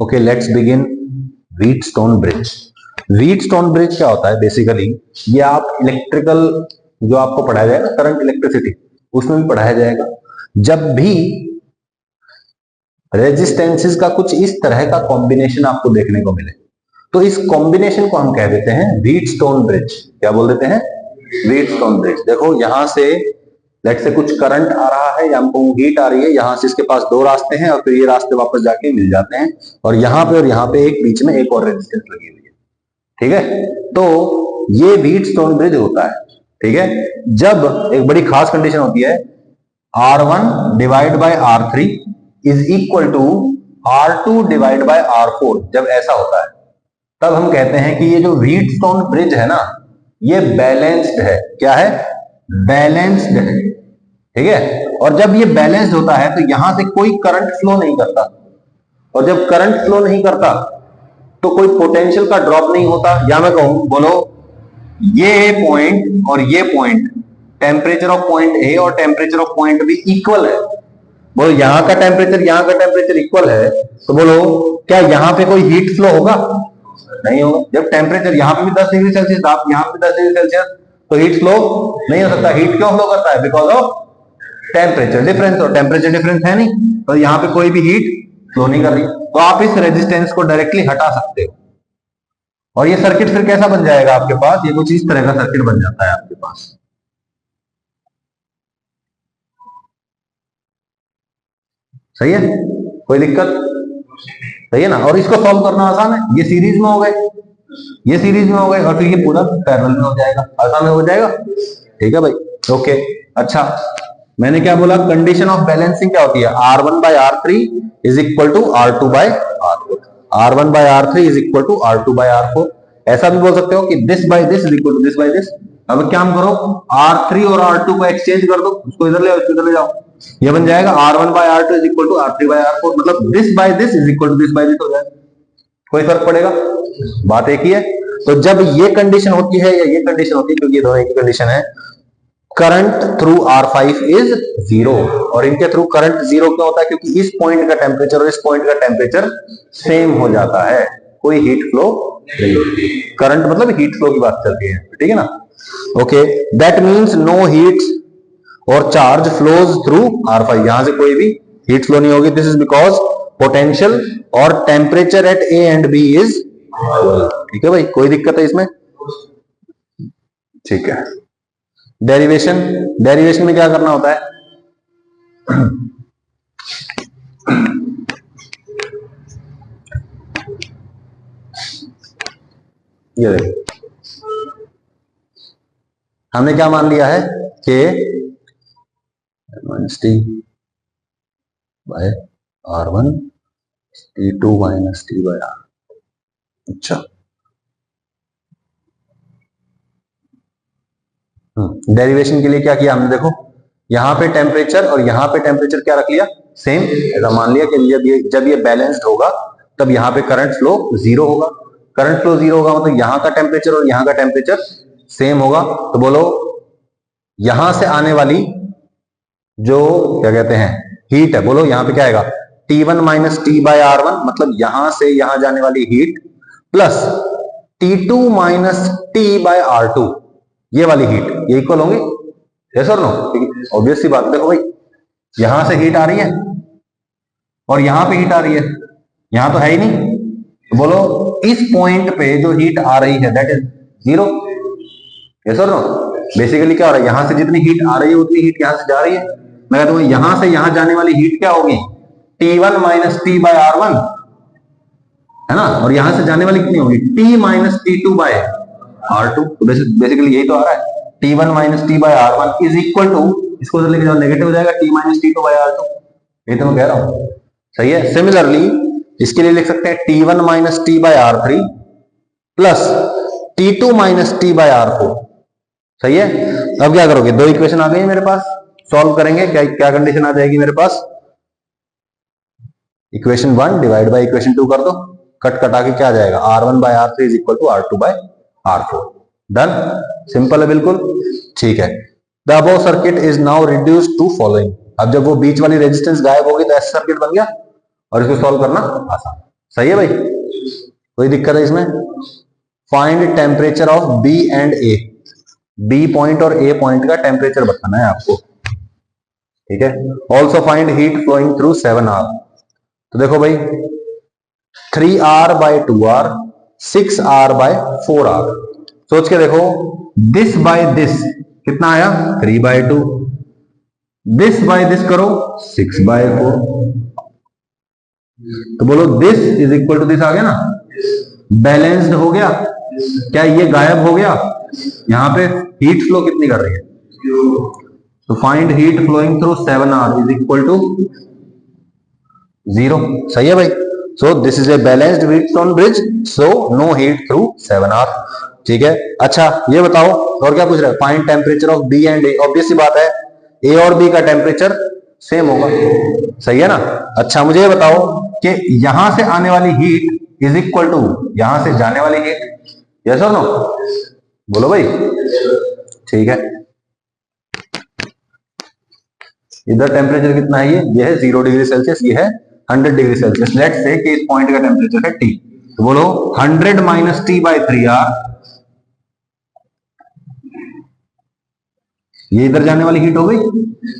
Okay, let's begin Wheatstone bridge. Wheatstone bridge क्या होता है बेसिकली, ये आप इलेक्ट्रिकल जो आपको पढ़ाया जाएगा, करंट इलेक्ट्रिसिटी, उसमें भी पढ़ाया जाएगा। जब भी रेजिस्टेंसेस का कुछ इस तरह का कॉम्बिनेशन आपको देखने को मिले, तो इस कॉम्बिनेशन को हम कह देते हैं व्हीटस्टोन ब्रिज। क्या बोल देते हैं? Wheatstone bridge. देखो यहां से लेट से कुछ करंट आ रहा है या हमको हीट आ रही है, यहां से इसके पास दो रास्ते हैं और फिर ये रास्ते वापस जाके मिल जाते हैं, और यहाँ पे एक बीच में एक और रेजिस्टेंस लगी हुई है। ठीक है, तो ये व्हीटस्टोन ब्रिज होता है। ठीक है, जब एक बड़ी खास कंडीशन होती है, R1 divide by R3 is equal to R2 divide by R4, जब ऐसा होता है तब हम कहते हैं कि ये जो व्हीटस्टोन ब्रिज है ना, ये बैलेंस्ड है। क्या है? बैलेंस्ड है। ठीक है, और जब ये बैलेंस्ड होता है तो यहां से कोई करंट फ्लो नहीं करता, और जब करंट फ्लो नहीं करता तो कोई पोटेंशियल का ड्रॉप नहीं होता। या मैं कहूं, बोलो ये पॉइंट और ये point, temperature of point A और temperature of point B equal है। बोलो यहां का टेम्परेचर इक्वल है, तो बोलो क्या यहां पे कोई हीट फ्लो होगा? नहीं होगा। जब टेम्परेचर यहां पे भी 10 डिग्री सेल्सियस, आप यहां पे 10 डिग्री सेल्सियस, तो हीट फ्लो नहीं हो सकता। हीट क्यों फ्लो करता है? बिकॉज ऑफ टेम्परेचर डिफरेंस, और टेम्परेचर डिफरेंस है नहीं, तो यहां पे कोई भी हीट फ्लो नहीं कर रही, तो आप इस रेजिस्टेंस को डायरेक्टली हटा सकते हो। और ये सर्किट फिर कैसा बन जाएगा आपके पास? ये कुछ इस तरह का सर्किट बन जाता है आपके पास। सही है? कोई दिक्कत? सही है ना? और इसको सॉल्व करना आसान है, ये सीरीज में हो गए, ये सीरीज में हो गए, और फिर ये पूरा पैरेलल में हो जाएगा, आसान हो जाएगा। ठीक है भाई, ओके। अच्छा, मैंने क्या बोला? कंडीशन ऑफ बैलेंसिंग क्या होती है? R1 by R3 is equal to R2 by R4। R1 by R3 is equal to R2 by R4। ऐसा भी बोल सकते हो कि this by this is equal to this by this. अब क्या हम करो, R3 और R2 को एक्सचेंज कर दो, उसको इधर ले आओ, इसको इधर ले जाओ, ये बन जाएगा R1 by R2 is equal to R3 by R4, मतलब this by this is equal to this by this हो जाएगा। कोई फर्क पड़ेगा? बात एक ही है। तो जब ये कंडीशन होती है या ये कंडीशन होती है, क्योंकि ये दोनों एक ही कंडीशन है, करंट थ्रू R5 इज 0, और इनके थ्रू करंट 0 क्यों होता है? क्योंकि इस पॉइंट का टेम्परेचर और इस पॉइंट का टेम्परेचर सेम हो जाता है, कोई हीट फ्लो नहीं होती। करंट मतलब हीट फ्लो की बात चलती है, ठीक है ना? Okay, that means no heat or charge flows through R5, यहां से कोई भी हीट फ्लो नहीं होगी। दिस इज बिकॉज पोटेंशियल और temperature at A and B is equal. ठीक है भाई, कोई दिक्कत है इसमें? ठीक है। डेरिवेशन, डेरिवेशन में क्या करना होता है? ये देखो, हमने क्या मान लिया है कि -T by R1 T2 minus T by R। अच्छा, डेरिवेशन के लिए क्या किया हमने? देखो यहां पे टेम्परेचर और यहां पे टेम्परेचर क्या रख लिया? सेम। ऐसा मान लिया कि जब ये बैलेंस्ड होगा तब यहां पे करंट फ्लो 0 होगा। करंट फ्लो 0 होगा मतलब यहां का टेम्परेचर और यहां का टेम्परेचर सेम होगा। तो बोलो यहां से आने वाली जो क्या कहते हैं हीट है, बोलो यहां पे क्या आएगा? T1 minus T by R1, मतलब यहां से यहां जाने वाली heat plus T2 minus T by R2, ये वाली हीट, ये इक्वल होंगे। यस और नो? ऑब्वियस सी बात। देखो भाई, यहां से हीट आ रही है और यहां पे हीट आ रही है, यहां तो है ही नहीं, तो बोलो इस पॉइंट पे जो हीट आ रही है दैट इज 0। यस और नो? बेसिकली क्या हो रहा है, यहां से जितनी हीट आ रही है उतनी हीट यहां से जा रही है। मैं कहता हूं यहां से यहां जाने वाली हीट क्या होगी? T1 minus T by R1, है ना? और यहां से जाने वाली कितनी होगी? T minus T2 by R2। तो बेसिकली यही तो आ रहा है, T1 minus T by R1 is equal to, इसको उधर लेके जाओ, नेगेटिव हो जाएगा, T minus T2 by R2। ये तो मैं कह रहा हूं, सही है। सिमिलरली इसके लिए लिख सकते हैं T1 minus T by R3 plus T2 minus T by R4। सही है। अब क्या करोगे? दो इक्वेशन आ गई मेरे पास, सॉल्व करेंगे। क्या कंडीशन आ जाएगी मेरे पास? इक्वेशन 1 डिवाइड बाय इक्वेशन 2 कर दो, कट कटा के क्या आ जाएगा? R1 by R3 is equal to R2 by R4। Done, simple है बिल्कुल। ठीक है, the above circuit is now reduced to following. अब जब वो बीच वाली रेजिस्टेंस गायब होगी तो ऐसा सर्किट बन गया, और इसको सॉल्व करना आसान। सही है भाई, कोई दिक्कत है इसमें? Find temperature of B and A, B point और ए पॉइंट का टेम्परेचर बताना है आपको, ठीक है। Also find heat flowing through 7R। तो देखो भाई 3R bye 2R, 6R bye 4R, सोच के देखो, दिस बाय दिस कितना आया 3/2, दिस बाय दिस करो 6/4, तो बोलो this is equal to this, आ गया ना, बैलेंस्ड हो गया। क्या ये गायब हो गया? यहां पे हीट फ्लो कितनी कर रही है? तो find heat flowing through 7R is equal to 0। सही है भाई, so this is a balanced Wheatstone bridge, so no heat through 7R, ठीक है। अच्छा ये बताओ और क्या पूछ रहे हैं? Find temperature of B and A, obvious सी बात है ए और बी का टेम्परेचर सेम होगा, सही है ना। अच्छा मुझे ये बताओ कि यहां से आने वाली हीट इज इक्वल टू यहां से जाने वाली हीट, यस और नो? बोलो भाई, ठीक है। इधर टेम्परेचर कितना है? ये है 0 डिग्री सेल्सियस, ये है 100 डिग्री सेल्सियस। लेट्स से कि इस पॉइंट का टेम्परेचर है T, तो बोलो 100 माइनस T/3R, ये इधर जाने वाली हीट हो गई,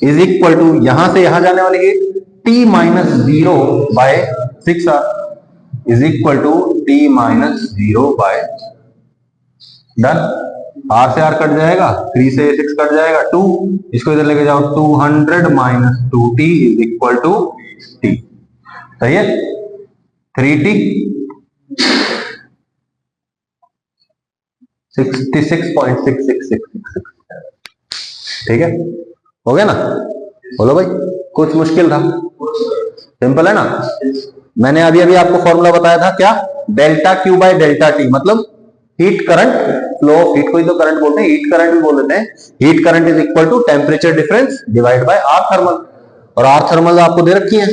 इज इक्वल टू यहां से यहां जाने वाली heat T minus 0/6R is equal to T minus 0/, done. R से R कट जाएगा, 3 से 6 कट जाएगा, 2, इसको इधर लेके जाओ, 200 minus 2T is equal to T, सही है। 3T 66.6666, ठीक है, हो गया ना? बोलो भाई, कुछ मुश्किल था? सिंपल है ना। मैंने अभी अभी आपको फॉर्मूला बताया था, क्या? Delta Q by delta T, मतलब हीट करंट फ्लो, हीट को ही तो करंट बोलते हैं, हीट करंट भी बोल देते हैं। Heat current is equal to temperature difference divide by R thermal, और आर थर्मल आपको दे रखी है,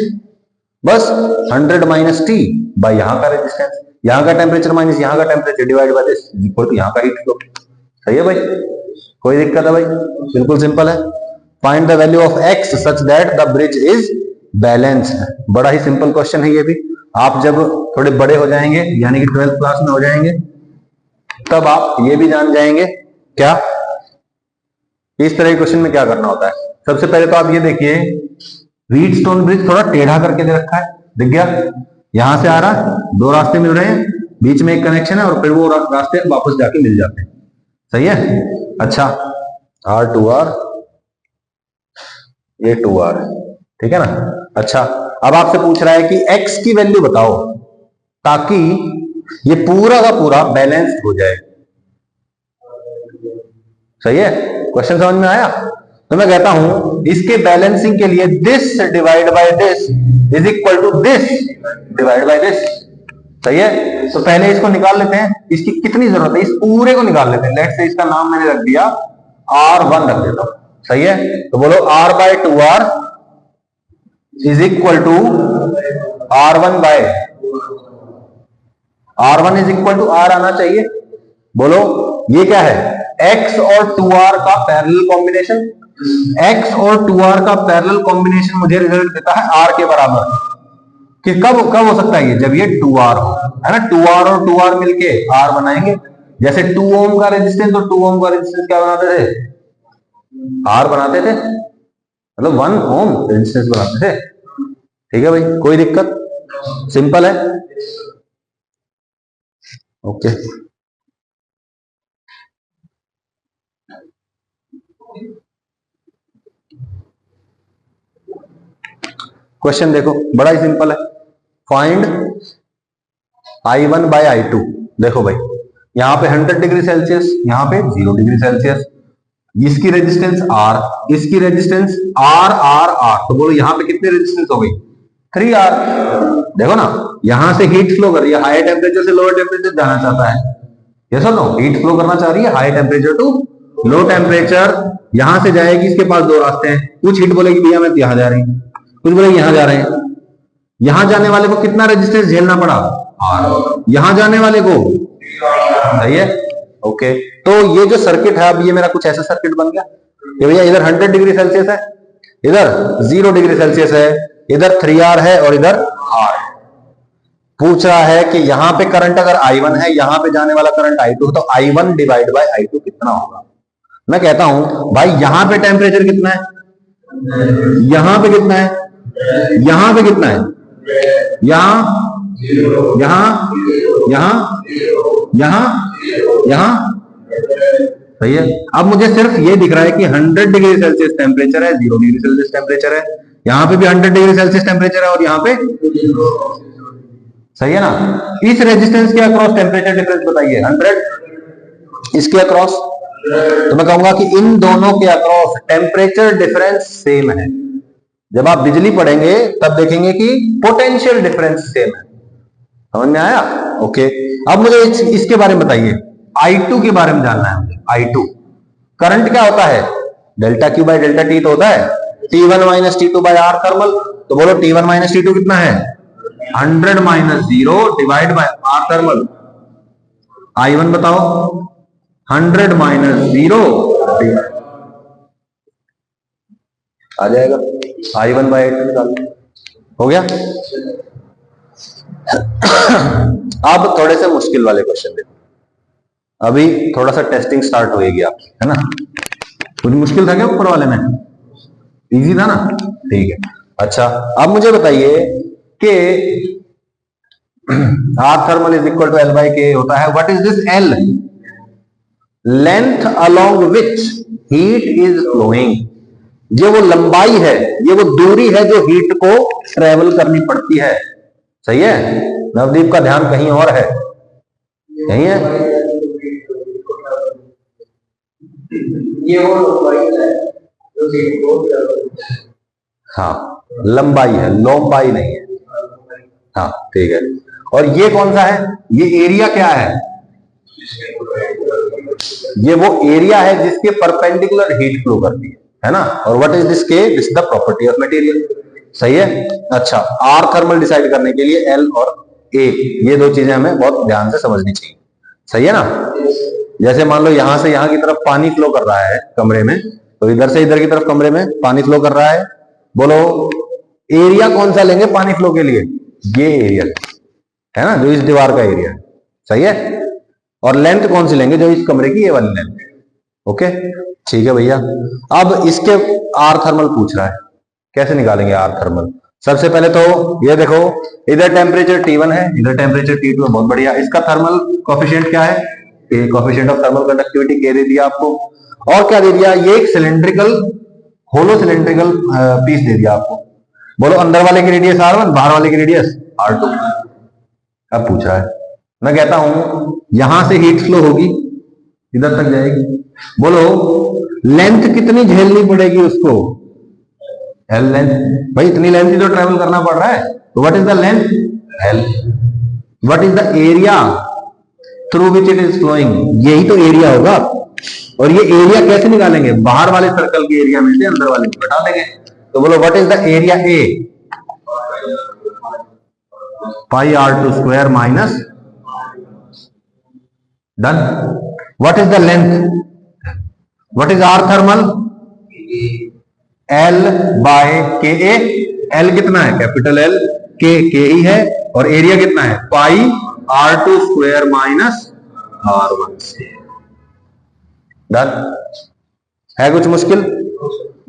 बस 100 माइनस टी बाय यहां का रेजिस्टेंस, यहां का टेम्परेचर माइनस यहां का temperature divide by this is equal to यहां का हीट फ्लो। सही है भाई, कोई दिक्कत है भाई? बिल्कुल सिंपल है। Find the value of x such that the bridge is balanced, बड़ा ही सिंपल क्वेश्चन है ये भी। आप जब थोड़े बड़े हो जाएंगे, यानी कि 12th क्लास में हो जाएंगे, तब आप ये भी जान जाएंगे क्या इस तरह के क्वेश्चन में क्या करना होता है। सबसे पहले तो आप ये देखिए, व्हीटस्टोन ब्रिज थोड़ा टेढ़ा करके दे रखा है, दिख गया? यहां से आ रहा, दो रास्ते मिल रहे हैं, बीच में एक कनेक्शन है, और फिर वो रास्ते वापस जाके मिल जाते हैं, सही है। अच्छा R2R, ये 2R है, ठीक है ना। अच्छा अब आपसे पूछ रहा है कि x की वैल्यू बताओ ताकि ये पूरा का पूरा बैलेंस्ड हो जाए, सही है। क्वेश्चन समझ में आया? तो मैं कहता हूं इसके बैलेंसिंग के लिए this divide by this is equal to this divide by this, सही है। तो पहले इसको निकाल लेते हैं, इसकी कितनी जरूरत है, इस पूरे को निकाल लेते हैं। लेट्स से इसका नाम मैंने रख दिया R1 रख देता हूं, सही है। तो बोलो R/2R is equal to R1 by R1 is equal to R आना चाहिए। बोलो ये क्या है? X और 2R का पैरेलल कॉम्बिनेशन, X और 2R का पैरेलल कॉम्बिनेशन मुझे रिजल्ट देता है R के बराबर। कि कब कब हो सकता है ये? जब ये 2R हो, है ना। 2R और 2R मिलके R बनाएंगे। जैसे 2 ओम का रेजिस्टेंस और 2 ओम का रेजिस्टेंस क्या बनाते थे? R बनाते थे, मतलब 1 ओम रेजिस्टेंस बनाते थे, ठीक है भाई, कोई दिक्कत? सिंपल है, ओके। क्वेश्चन देखो, बड़ा ही सिंपल है। Find I1 by I2। देखो भाई यहां पे 100 डिग्री सेल्सियस, यहां पे 0 डिग्री सेल्सियस, इसकी रेजिस्टेंस R, इसकी रेजिस्टेंस R R R, तो बोलो यहां पे कितनी रेजिस्टेंस हो गई? 3R। देखो ना, यहां से हीट फ्लो कर रही है, हाई टेम्परेचर से लोअर टेम्परेचर जाना चाहता है, यस और नो? हीट फ्लो करना चाह रही है high temperature to low temperature, यहां से जाएगी, इसके पास दो रास्ते हैं। कुछ हीट बोलेगी भैया मैं यहां जा रही हूं, कुछ बोलेगी यहां जा रहे हैं। यहां जाने वाले को कितना रेजिस्टेंस झेलना पड़ा? R। यहां जाने वाले को, सही है, ओके। तो ये जो सर्किट है, अब ये मेरा कुछ ऐसा सर्किट बन गया कि भैया इधर 100 डिग्री सेल्सियस है, इधर 0 डिग्री सेल्सियस है, इधर 3R है और इधर R। पूछ रहा है कि यहां पे करंट अगर I1 है, यहां पे जाने वाला करंट I2 है, तो I1 डिवाइड बाय I2 कितना होगा। मैं कहता हूं भाई यहां पे टेम्परेचर कितना है, यहां पे कितना है, यहां पे कितना है, यहां यहां यहां यहां यहां सही है। अब मुझे सिर्फ ये दिख रहा है कि 100 डिग्री सेल्सियस टेम्परेचर है, 0 डिग्री सेल्सियस टेम्परेचर है, यहां पे भी 100 डिग्री सेल्सियस टेम्परेचर है और यहां पे, सही है ना। इस रेजिस्टेंस के अक्रॉस टेम्परेचर डिफरेंस बताइए 100, इसके अक्रॉस, तो मैं कहूंगा कि इन दोनों के अक्रॉस टेम्परेचर डिफरेंस सेम है। जब आप बिजली पढ़ेंगे तब देखेंगे कि पोटेंशियल डिफरेंस सेम है। समझ में आया? ओके। अब मुझे इसके बारे में बताइए, I2 के बारे में जानना है मुझे। I2 करंट क्या होता है, delta Q by delta T तो होता है, T1 minus T2 by R thermal. तो बोलो T1 माइनस T2 कितना है, 100 minus 0 divide by R thermal. I1 बताओ, 100 माइनस 0 आ जाएगा, I1 बाई 8 निकाल हो गया। अब थोड़े से मुश्किल वाले क्वेश्चन देखो, अभी थोड़ा सा टेस्टिंग स्टार्ट होएगी आपकी, है ना। कुछ मुश्किल था क्या ऊपर वाले में, इजी था ना, ठीक है। अच्छा अब मुझे बताइए कि R thermal is equal to L by K होता है, what is this L, length along which heat is flowing. ये वो लंबाई है, ये वो दूरी है जो हीट को ट्रेवल करनी पड़ती है। सही है, नवदीप का ध्यान कहीं और है, यही है, ये वो लंबाई है जो हीट को, हाँ लंबाई है, लंबाई नहीं है, हाँ ठीक है। और ये कौन सा है, ये एरिया क्या है, ये वो एरिया है जिसके परपेंडिकुलर हीट फ्लो करती है ना। और व्हाट इज दिस के, this the property of material. सही है। अच्छा आर थर्मल डिसाइड करने के लिए एल और ए, ये दो चीजें हमें बहुत ध्यान से समझनी चाहिए। सही है ना। जैसे मान लो यहां से यहां की तरफ पानी फ्लो कर रहा है कमरे में, तो इधर से इधर की तरफ कमरे में पानी फ्लो कर रहा है। बोलो एरिया कौन सा लेंगे पानी फ्लो के लिए, ये एरिया है ना, जो इस दीवार का एरिया है। सही है। और लेंथ कौन सी लेंगे, जो इस कमरे की ये वाली लेंथ। ओके ठीक है भैया। अब इसके आर थर्मल पूछ रहा है, कैसे निकालेंगे आर थर्मल। सबसे पहले तो ये देखो, इधर टेम्परेचर T1 है, इधर टेम्परेचर T2 है, बहुत बढ़िया। इसका थर्मल कोफिशिएंट क्या है, कोफिशिएंट ऑफ थर्मल कंडक्टिविटी के दे दिया आपको। और क्या दे दिया, ये एक सिलेंड्रिकल, होलो सिलेंड्रिकल पीस दे दिया आपको। बोलो अंदर वाले की रेडियस R1, बाहर वाले की रेडियस R2। अब पूछ रहा है, मैं कहता हूं यहां से हीट फ्लो होगी, इधर तक जाएगी। बोलो लेंथ कितनी झेलनी पड़ेगी उसको, एल लेंथ। भाई इतनी लेंथ ही तो ट्रेवल करना पड़ रहा है, तो what is the length, L. What is the area through which it is flowing, यही तो एरिया होगा। और ये एरिया कैसे निकालेंगे, बाहर वाले सर्कल के एरिया में से अंदर वाले को घटा देंगे। तो बोलो what is the area A, pi R2 square minus, done. What is the length, what is R thermal, L by K A. L कितना है, कैपिटल एल, के ही है, और एरिया कितना है, पाई R2 square minus R1। Done. है कुछ मुश्किल,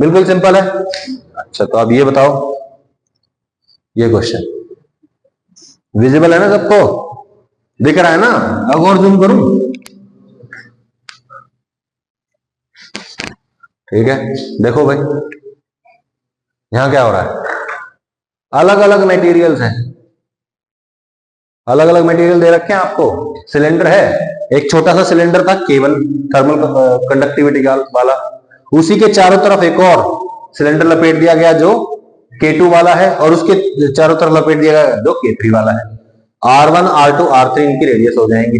बिल्कुल सिंपल है। अच्छा तो अब ये बताओ, ये क्वेश्चन विजिबल है ना सबको, दिख रहा है ना। अब और जूम करूं, ठीक है। देखो भाई यहां क्या हो रहा है, अलग अलग मटेरियल्स हैं, अलग अलग मटेरियल दे रखे हैं आपको। सिलेंडर है, एक छोटा सा सिलेंडर था केवल थर्मल कंडक्टिविटी वाला, उसी के चारों तरफ एक और सिलेंडर लपेट दिया गया जो K2 वाला है, और उसके चारों तरफ लपेट दिया गया जो K3 वाला है। R1 R2 R3 इनकी रेडियस हो जाएंगी।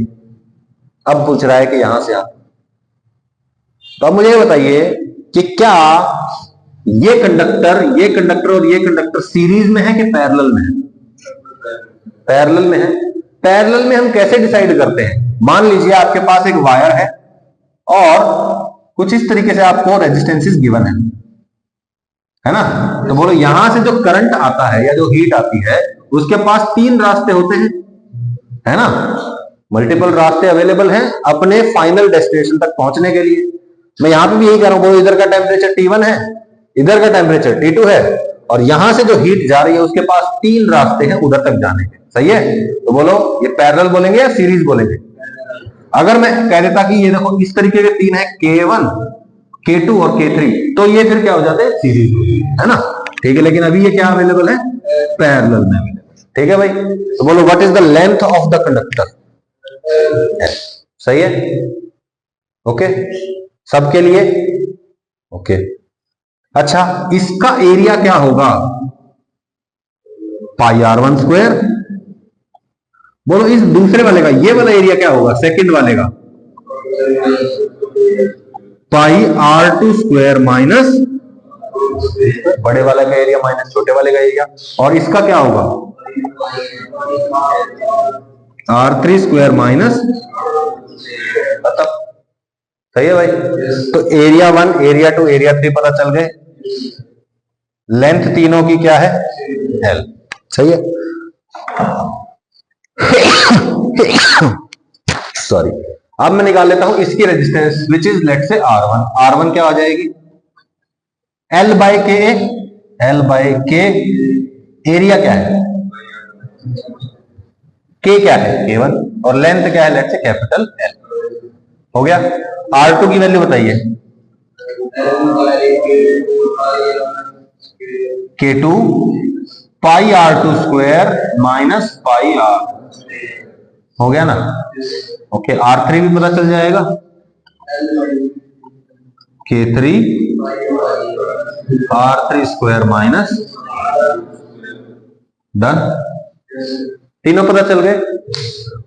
अब पूछ रहा है कि यहां से आप, तो अब मुझे ये बताइए कि क्या ये कंडक्टर और ये कंडक्टर सीरीज में है कि पैरेलल में है, पैरेलल में है। पैरेलल में हम कैसे डिसाइड करते हैं, मान लीजिए आपके पास एक वायर है और कुछ इस तरीके से आपको रेजिस्टेंसेस गिवन है ना। तो बोलो यहां से जो करंट आता है या जो हीट आती है उसके पास 3 रास्ते होते हैं, है ना, मल्टीपल रास्ते अवेलेबल हैं अपने फाइनल डेस्टिनेशन तक पहुंचने के लिए। मैं यहां पे भी यही कह रहा हूं, इधर का टेम्परेचर T1 है, इधर का टेम्परेचर T2 है, और यहां से जो हीट जा रही है उसके पास 3 रास्ते हैं उधर तक जाने के। सही है, तो बोलो ये पैरेलल बोलेंगे या सीरीज बोलेंगे? अगर मैं कह देता कि ये देखो इस तरीके के 3 है, K1, K2 और K3, तो ये फिर क्या हो जाते हैं, सीरीज, है ना। ठीक है, लेकिन अभी ये क्या अवेलेबल है, पैरेलल में अवेलेबल। ठीक है भाई, तो बोलो what is the length of the conductor? सही है, ओके, सबके लिए ओके। अच्छा, इसका एरिया क्या होगा, पाई R1 स्क्वायर। बोलो इस दूसरे वाले का, ये वाला एरिया क्या होगा, सेकंड वाले का, पाई R2 स्क्वायर माइनस बड़े वाले का एरिया माइनस छोटे वाले का एरिया, और इसका क्या होगा, R3 स्क्वायर माइनस, मतलब सही है भाई। तो एरिया 1, एरिया 2, एरिया 3 पता चल गए, लेंथ तीनों की क्या है, L। सही है, सॉरी। अब मैं निकाल लेता हूं इसकी रेजिस्टेंस विच इज लेट से R1। R1 क्या आ जाएगी, L बाय के, L बाय के, एरिया क्या है, K क्या है, K1, और लेंथ क्या है, लेट से कैपिटल L। हो गया। R2 की वैल्यू बताइए, K2 पाई R2 square minus pi R, हो गया ना। ओके, R3 भी पता चल जाएगा, K3 R3 square minus, done, तीनों पता चल गए।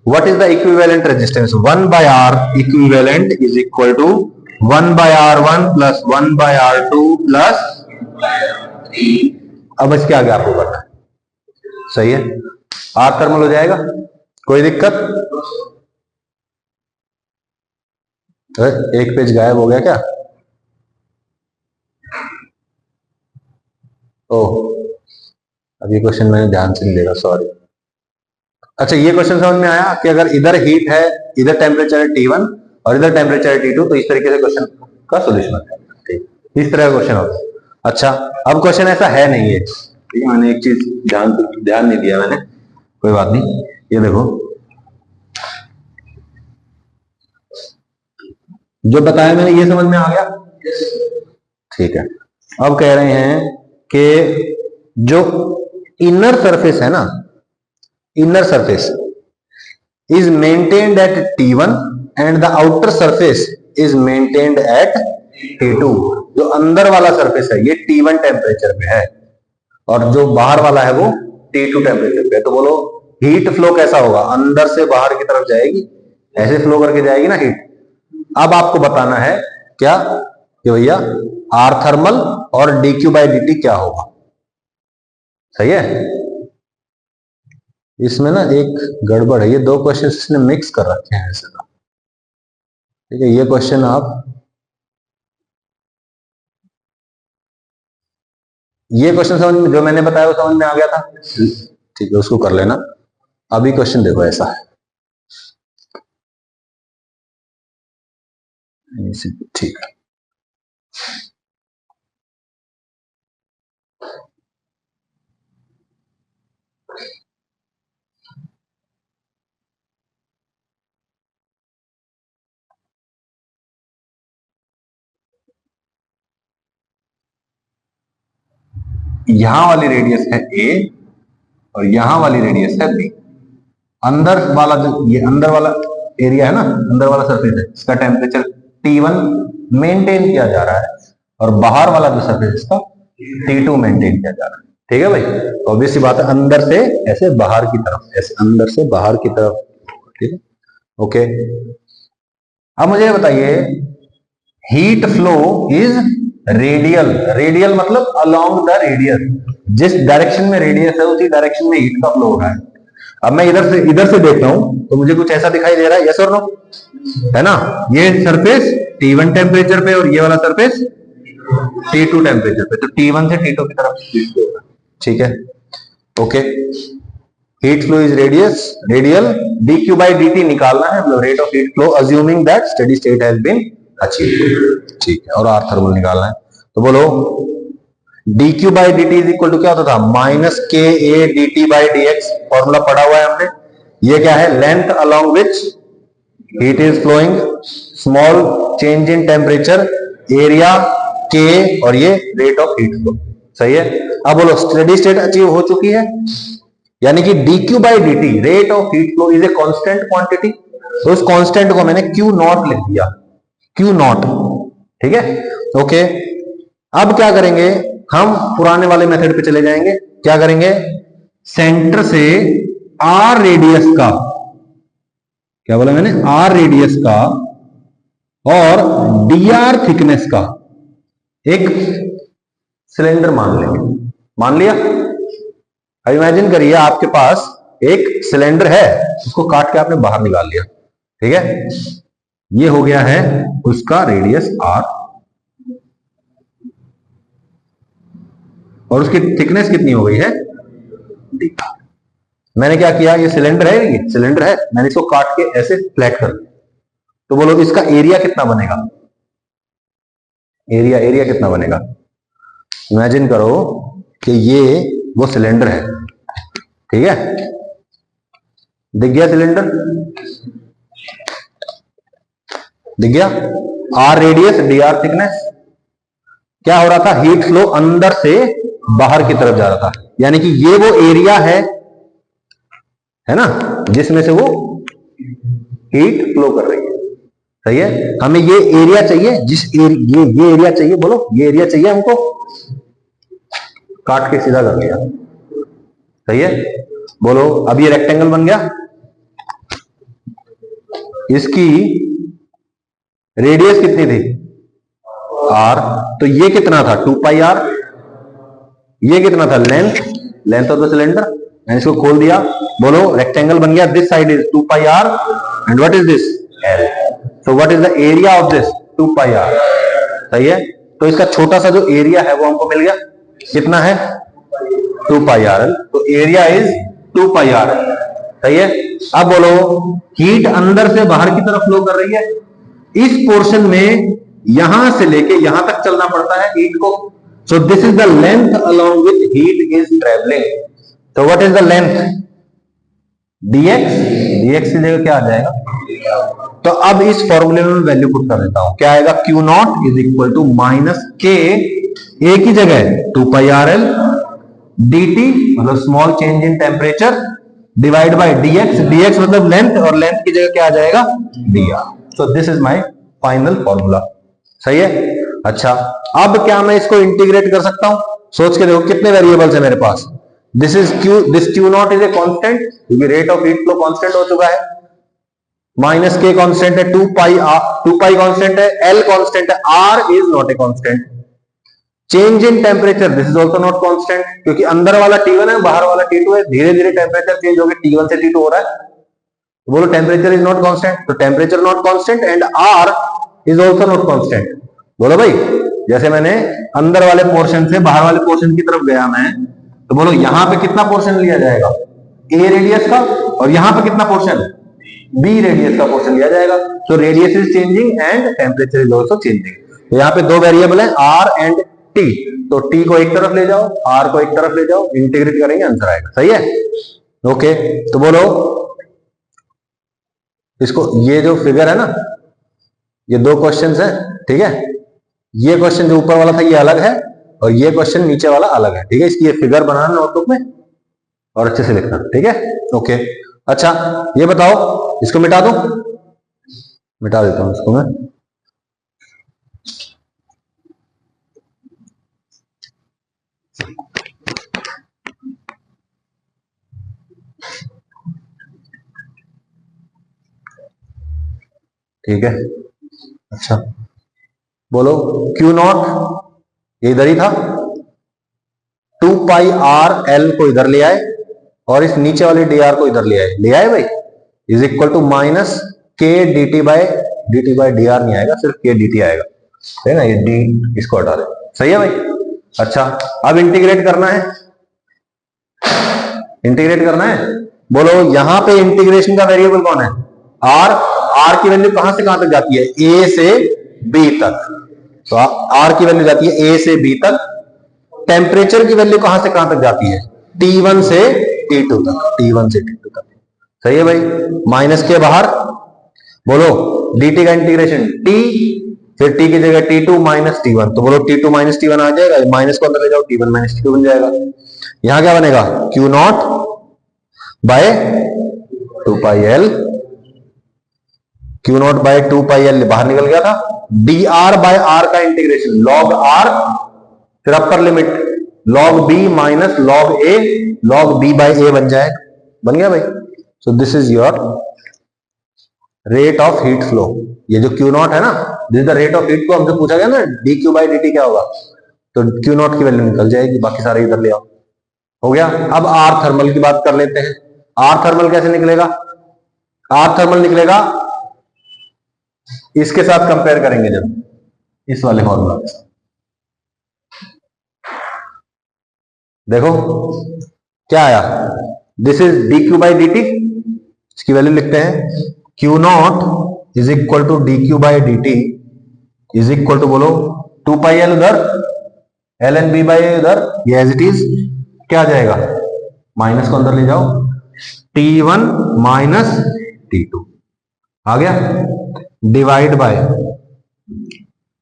What is the equivalent resistance, 1 by R equivalent is equal to 1 by R1 plus 1 by R2 plus, अब इसके आगे आपको करना है। सही है, R थर्मल हो जाएगा, कोई दिक्कत? एक पेज गायब हो गया क्या? ओह, अब ये क्वेश्चन मैंने ध्यान से नहीं देखा, सॉरी। अच्छा, ये क्वेश्चन समझ में आया कि अगर इधर हीट है, इधर टेम्परेचर है T1 और इधर टेम्परेचर है T2, तो इस तरीके से क्वेश्चन का सोल्यूशन है। ठीक, इस तरह का क्वेश्चन होता है। अच्छा, अब क्वेश्चन ऐसा है नहीं है, ठीक है, मैंने एक चीज ध्यान नहीं दिया मैंने, कोई बात नहीं। ये देखो, जो बताया मैंने ये समझ में आ गया, ठीक है। अब कह रहे हैं कि जो इनर सरफेस है ना, inner surface is maintained at T1 and the outer surface is maintained at T2। जो अंदर वाला सरफेस है ये T1 टेम्परेचर पे है और जो बाहर वाला है वो T2 टेम्परेचर पे है। तो बोलो हीट फ्लो कैसा होगा, अंदर से बाहर की तरफ जाएगी, ऐसे फ्लो करके जाएगी ना हीट। अब आपको बताना है क्या कि भैया R थर्मल और dQ बाई dt क्या होगा। सही है, इसमें ना एक गड़बड़ है, ये दो क्वेश्चन इसने मिक्स कर रखे हैं ऐसे तो। ठीक है, ये क्वेश्चन आप, ये क्वेश्चन समझ में, जो मैंने बताया वो समझ में आ गया था, ठीक है, उसको कर लेना। अभी क्वेश्चन देखो ऐसा है, ठीक है। यहां वाली रेडियस है A और यहां वाली रेडियस है B। अंदर वाला जो ये अंदर वाला एरिया है ना, अंदर वाला सरफेस है, इसका टेम्परेचर T1 मेंटेन किया जा रहा है और बाहर वाला जो सरफेस इसका T2 मेंटेन किया जा रहा है। ठीक है भाई, ऑब्वियस सी बात है, अंदर से ऐसे बाहर की तरफ, ऐसे अंदर से बाहर की तरफ। ठीक है, ओके। अब मुझे बताइए, heat flow is radial, radial मतलब अलोंग द रेडियस, जिस डायरेक्शन में रेडियस है उसी डायरेक्शन में हीट का फ्लो हो रहा है। अब मैं इधर से देख रहा हूं तो मुझे कुछ ऐसा दिखाई दे रहा है, यस और नो, है ना। ये सरफेस T1 टेम्परेचर पे और ये वाला सरफेस T2 टेम्परेचर पे, तो T1 से T2 की तरफ स्विच होगा। ठीक है, okay. Heat flow is radial, dq by dt निकालना है, मतलब rate of heat flow assuming that steady state has been achieved. ठीक है, और आर थर्मल निकालना है। तो बोलो dq by dt is equal to क्या होता था, minus K A dt by dx, formula पढ़ा हुआ है हमने। ये क्या है, length along which heat is flowing, small change in temperature, area K, और ये रेट ऑफ हीट फ्लो। सही है। अब बोलो स्टेडी स्टेट अचीव हो चुकी है, यानी कि dq by dt rate of heat flow is a constant quantity, तो उस कांस्टेंट को मैंने q नॉट लिख दिया, q नॉट। ठीक है, ओके। अब क्या करेंगे, हम पुराने वाले मेथड पे चले जाएंगे। क्या करेंगे, सेंटर से r रेडियस का, क्या बोला मैंने, r रेडियस का और dr थिकनेस का एक सिलेंडर मान लेंगे। मान लिया। अब इमेजिन करिए आपके पास एक सिलेंडर है, उसको काट के आपने बाहर निकाल लिया। ठीक है, ये हो गया है उसका रेडियस r, और उसकी थिकनेस कितनी हो गई है, d। मैंने क्या किया, ये सिलेंडर है, ये सिलेंडर है, मैंने इसको काट के ऐसे फ्लैट कर दिया। तो बोलो इसका एरिया कितना बनेगा, एरिया कितना बनेगा। इमेजिन करो कि ये वो सिलेंडर है। ठीक है, दिख गया सिलेंडर, दिख गया, R radius D R thickness. क्या हो रहा था, हीट फ्लो अंदर से बाहर की तरफ जा रहा था, यानी कि ये वो एरिया है ना, जिसमें से वो हीट फ्लो कर रही है। सही है, हमें ये एरिया चाहिए, ये एरिया चाहिए, बोलो ये एरिया चाहिए हमको, काट के सीधा कर लिया। सही है, बोलो अब ये रेक्टेंगल बन गया, इसकी रेडियस कितनी थी, r, तो ये कितना था 2 पाई r, ये कितना था लेंथ ऑफ द सिलेंडर। मैंने इसको खोल दिया, बोलो रेक्टेंगल बन गया, this side is 2 pi r and what is this l, so what is the area of this 2 pi r। सही है, तो इसका छोटा सा जो एरिया है वो हमको मिल गया, कितना है 2 पाई r l, तो area is 2 pi r l। सही है, अब बोलो हीट अंदर से बाहर की तरफ फ्लो कर रही है, इस पोर्शन में यहां से लेके यहां तक चलना पड़ता है हीट को। So this is the length along which heat is travelling. तो what is the length, dx, dx की जगह क्या आ जाएगा, तो अब इस फॉर्मूले में वैल्यू पुट कर देता हूं, क्या आएगा, q not is equal to minus K, a की जगह 2 पाई आर एल dt, मतलब small change in temperature, divide by dx, dx मतलब लेंथ, और लेंथ की जगह क्या आ जाएगा, dr। So this is my final formula. सही है। अच्छा, अब क्या मैं इसको इंटीग्रेट कर सकता हूं, सोच के देखो कितने वेरिएबल्स है मेरे पास। This is q, this q not is a constant, क्योंकि rate of heat flow constant हो चुका है, माइनस के कांस्टेंट है, 2 पाई कांस्टेंट है, l कांस्टेंट है, r is not a constant. Change in temperature, this is also not constant, क्योंकि अंदर वाला T1 है, बाहर वाला T2 है, धीरे धीरे टेम्परेचर चेंज हो गया, T1 से T2 हो रहा है। तो बोलो टेम्परेचर इज नॉट कांस्टेंट, तो temperature not constant and r is also not constant. बोलो भाई, जैसे मैंने अंदर वाले पोर्शन से बाहर वाले पोर्शन की तरफ गया मैं, तो बोलो यहां पे कितना पोर्शन लिया जाएगा, a रेडियस का, और यहां पे कितना पोर्शन, b रेडियस का पोर्शन लिया जाएगा। तो radius is changing and temperature is also changing. तो यहाँ पे दो वेरिएबल है r एंड t, तो t को एक तरफ ले जाओ, r को एक तरफ ले जाओ, इंटीग्रेट करेंगे, आंसर आएगा। सही है, ओके। तो बोलो इसको, ये जो फिगर है ना, ये दो क्वेश्चंस है। ठीक है, ये क्वेश्चन जो ऊपर वाला था ये अलग है, और ये क्वेश्चन नीचे वाला अलग है। ठीक है, इसकी ये फिगर बनाना नोटबुक में और अच्छे से लिखना। ठीक है, ओके। अच्छा, ये बताओ, इसको मिटा दो, मिटा देता हूं इसको मैं। ठीक है, अच्छा बोलो Q नॉट इधर ही था, 2 पाई आर एल को इधर ले आए, और इस नीचे वाले डी आर को इधर ले आए भाई, इज इक्वल टू माइनस के D T by D are नहीं आएगा, सिर्फ के डी टी आएगा। है ना, ये डी इसको हटा दे। सही है भाई। अच्छा, अब इंटीग्रेट करना है, इंटीग्रेट करना है, बोलो यहां पे इंटीग्रेशन का वेरिएबल कौन है? आर। आर की वैल्यू कहां से कहां तक जाती है? ए से बी तक। तो आर की वैल्यू जाती है ए से बी तक। टेम्परेचर की वैल्यू कहां से कहां तक जाती है? T1 से T2 तक। T1 से T2 तक। सही है भाई। माइनस के बाहर बोलो dt का इंटीग्रेशन t, फिर t की जगह T2 माइनस T1, तो बोलो T2 माइनस T1 आ जाएगा, माइनस को अंदर ले जाओ, T1 माइनस T2 बन जाएगा। यहां क्या बनेगा? Q naught by 2 pi L. Q naught by 2 pi L बाहर निकल गया था। dr बाय r का इंटीग्रेशन log r, फिर upper limit log b minus log a, log b by a बन जाएगा। बन गया भाई। So this is your rate of heat flow. ये जो Q नॉट है ना, this is the rate of heat flow. हमसे पूछा गया ना dq बाई dt क्या होगा, तो Q नॉट की वैल्यू निकल जाएगी, बाकी सारे इधर ले आओ। हो गया। अब आर थर्मल की बात कर लेते हैं। आर थर्मल कैसे निकलेगा? आर थर्मल निकलेगा इसके साथ कंपेयर करेंगे, जब इस वाले फॉर्मूला के साथ। देखो क्या आया, this is dq by dt। इसकी वैल्यू लिखते हैं Q not is equal to dq by dt is equal to बोलो 2 पाई एल उधर, L N B by A उधर, ये एज इट इज क्या आ जाएगा? माइनस को अंदर ले जाओ, T1 माइनस T2 आ गया, divide by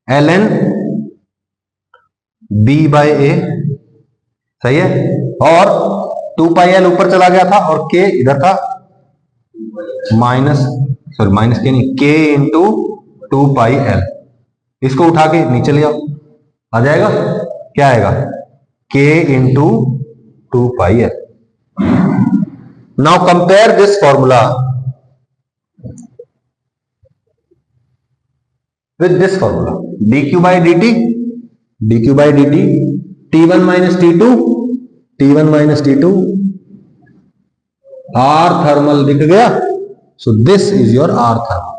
L N B by A. सही है। और 2 पाई एल ऊपर चला गया था और k इधर था, माइनस, सॉरी माइनस के नहीं, k इंटू 2 पाई एल। इसको उठा के नीचे ले आओ, आ जाएगा क्या आएगा? k into 2 pi L. Now compare this formula with this formula, dq by dt, dq by dt, T1 minus T2, T1 minus T2, R thermal दिख गया। So this is your R thermal.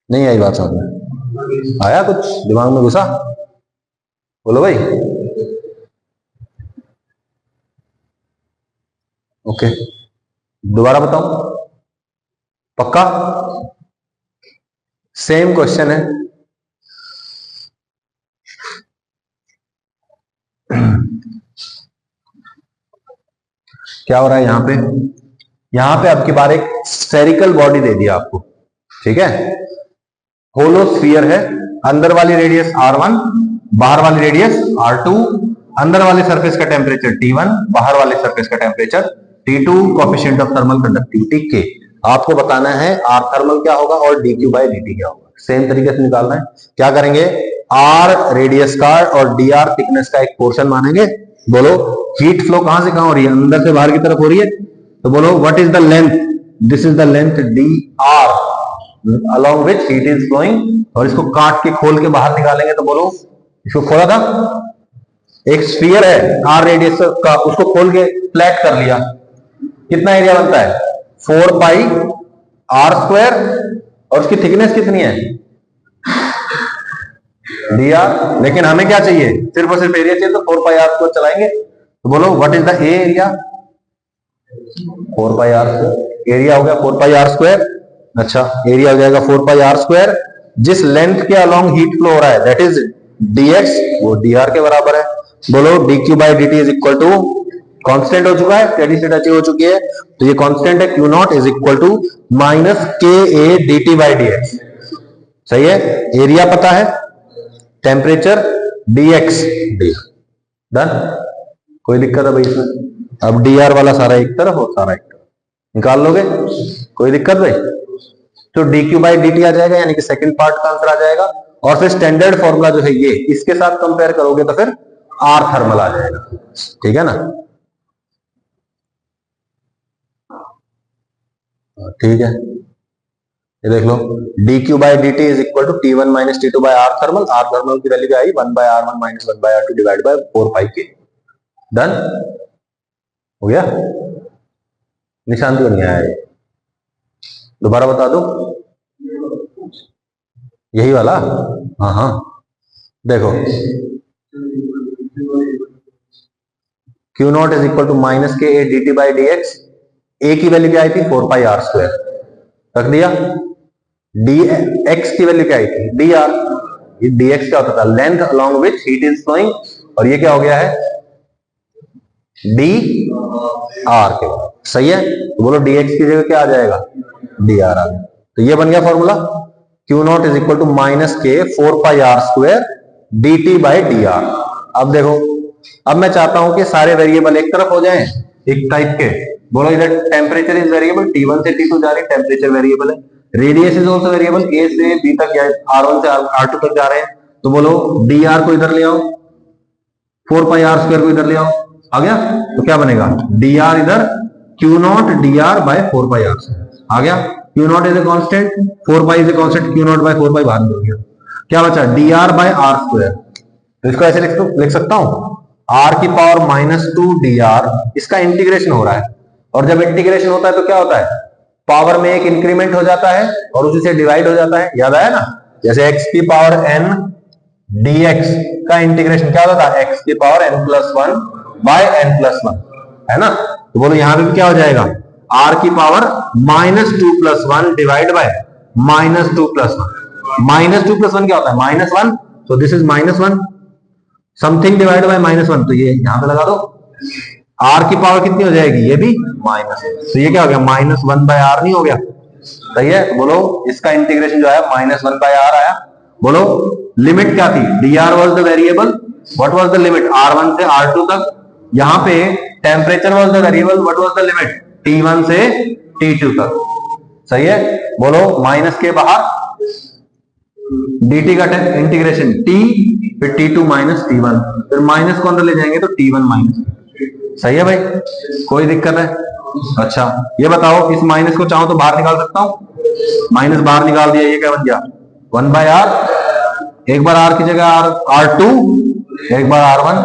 नहीं आई बात समझ में? आया कुछ दिमाग में घुसा? बोलो भाई। ओके, दोबारा बताऊं? पक्का? सेम क्वेश्चन है। क्या हो रहा है यहां पे? यहां पे आपकी बार एक स्फेरिकल बॉडी दे दिया आपको, ठीक है। होलो स्फीयर है, अंदर वाली रेडियस R1, बाहर वाली रेडियस R2, अंदर वाले सरफेस का टेम्परेचर T1, बाहर वाले सरफेस का temperature T2, coefficient of thermal conductivity K। आपको बताना है R थर्मल क्या होगा और dq बाई dt क्या होगा। सेम तरीके से निकालना है। क्या करेंगे? R रेडियस का और dr थिकनेस का एक पोर्शन मानेंगे। बोलो हीट फ्लो कहां से कहां हो रही है? अंदर से बाहर की तरफ हो रही है, तो बोलो what is the length? This is the length dr along which heat is flowing। और इसको काट के खोल के बाहर निकालेंगे, तो बोलो, इसको खोला था, एक स्फीयर है r रेडियस का, उसको खोल के फ्लैट कर लिया, कितना एरिया बनता है? 4 पाई r स्क्वायर, और उसकी थिकनेस कितनी है? dr। लेकिन हमें क्या चाहिए? सिर्फ और सिर्फ एरिया चाहिए, तो 4 पाई r स्क्वायर चलाएंगे। तो बोलो what is the A area? 4 pi r square. Area हो गया 4 पाई r स्क्वायर। अच्छा, एरिया हो जाएगा 4 पाई r स्क्वायर। जिस लेंथ के अलोंग हीट फ्लो हो रहा है, दैट इज dx, वो dr के बराबर है। बोलो dq by dt is equal to, constant हो चुका है, स्टेडी स्टेट अचीव हो चुकी है, तो ये कांस्टेंट है Q not is equal to minus KA dt by dx। सही है। एरिया पता है, टेम्परेचर dx dr। डन। कोई दिक्कत है भाई इसमें? अब dr वाला सारा एक तरफ और सारा एक तरफ निकाल लोगे, कोई दिक्कत भाई? तो dq बाई dt आ जाएगा, यानी कि सेकंड पार्ट का आंसर आ जाएगा। और फिर स्टैंडर्ड फॉर्मूला जो है ये, इसके साथ कंपेयर करोगे तो फिर आर थर्मल आ जाएगा। ठीक है ना? ठीक है, ये देख लो, dq by dt is equal to T1 minus T2 by R thermal. R thermal की वैल्यू क्या आई? 1 by R1 minus 1 by R2 divide by 4 pi K। Done हो गया? निशान क्यों नहीं आया? दोबारा बता दो, यही वाला? हाँ हाँ, देखो Q not is equal to minus KA dt by dx A की वैल्यू क्या आई थी 4 पाई आर स्क्वायर, रख दिया। डी एक्स की वैल्यू क्या आई थी डी आर, ये डी एक्स क्या होता था length along which heat is flowing, और ये क्या हो गया है डी आर के बाद, सही है। तो बोलो डी एक्स की जगह क्या आ जाएगा डी आर आ गया। तो ये बन गया formula Q not is equal to minus K 4 pi R square D T by D R. अब देखो, अब मैं चाहता हूं कि सारे वेरिएबल एक तरफ हो जाएं, एक टाइप के। बोलो इधर टेम्परेचर इज वेरिएबल, T1 से T2 जा रही टेम्परेचर वेरिएबल है, रेडियस इज ऑल्सो वेरिएबल, ए से बी तक या R1 से R2 तक जा रहे हैं। तो बोलो डी आर को इधर ले आओ, 4 पाई आर स्क्वायर को इधर ले आओ, आ गया। तो क्या बनेगा डी आर इधर Q not D R by 4 pi R square आ गया। Q not is a constant, 4 pi is a constant, Q not by 4 pi बाहर निकल गया, क्या बचा D R by R square. तो इसको ऐसे लिख सकता हूं आर की पावर -2 डी आर, इसका इंटीग्रेशन हो रहा है, और जब इंटीग्रेशन होता है तो क्या होता है पावर में एक इंक्रीमेंट हो जाता है और उसी से डिवाइड हो जाता है, याद आया ना। जैसे x की पावर n dx का इंटीग्रेशन क्या होता है x की पावर n+1 बाय n+1, है ना। तो बोलो यहां पे भी क्या हो जाएगा r की पावर -2+1 डिवाइड बाय -2+1, -2+1 क्या होता है -1, तो this is -1 something divide by -1, तो ये यहां पे लगा दो। r की पावर कितनी हो जाएगी ये भी माइनस, तो ये क्या हो गया -1 बाय आर नहीं हो गया, सही है। तो बोलो इसका इंटीग्रेशन जो है -1 बाय आर आया। बोलो लिमिट क्या थी D are was the variable, what was the limit R1 से R2 तक, यहां पे temperature was the variable, what was the limit T1 से T2 तक, सही है। बोलो माइनस के बाहर dt का इंटीग्रेशन t फिर T2 माइनस T1, फिर माइनस को अंदर ले जाएंगे तो T1 माइनस, सही है भाई, कोई दिक्कत है। अच्छा ये बताओ इस माइनस को चाहो तो बाहर निकाल सकता हूं, माइनस बाहर निकाल दिया, ये क्या बन गया 1 बाय आर, एक बार आर की जगह R2, एक बार R1,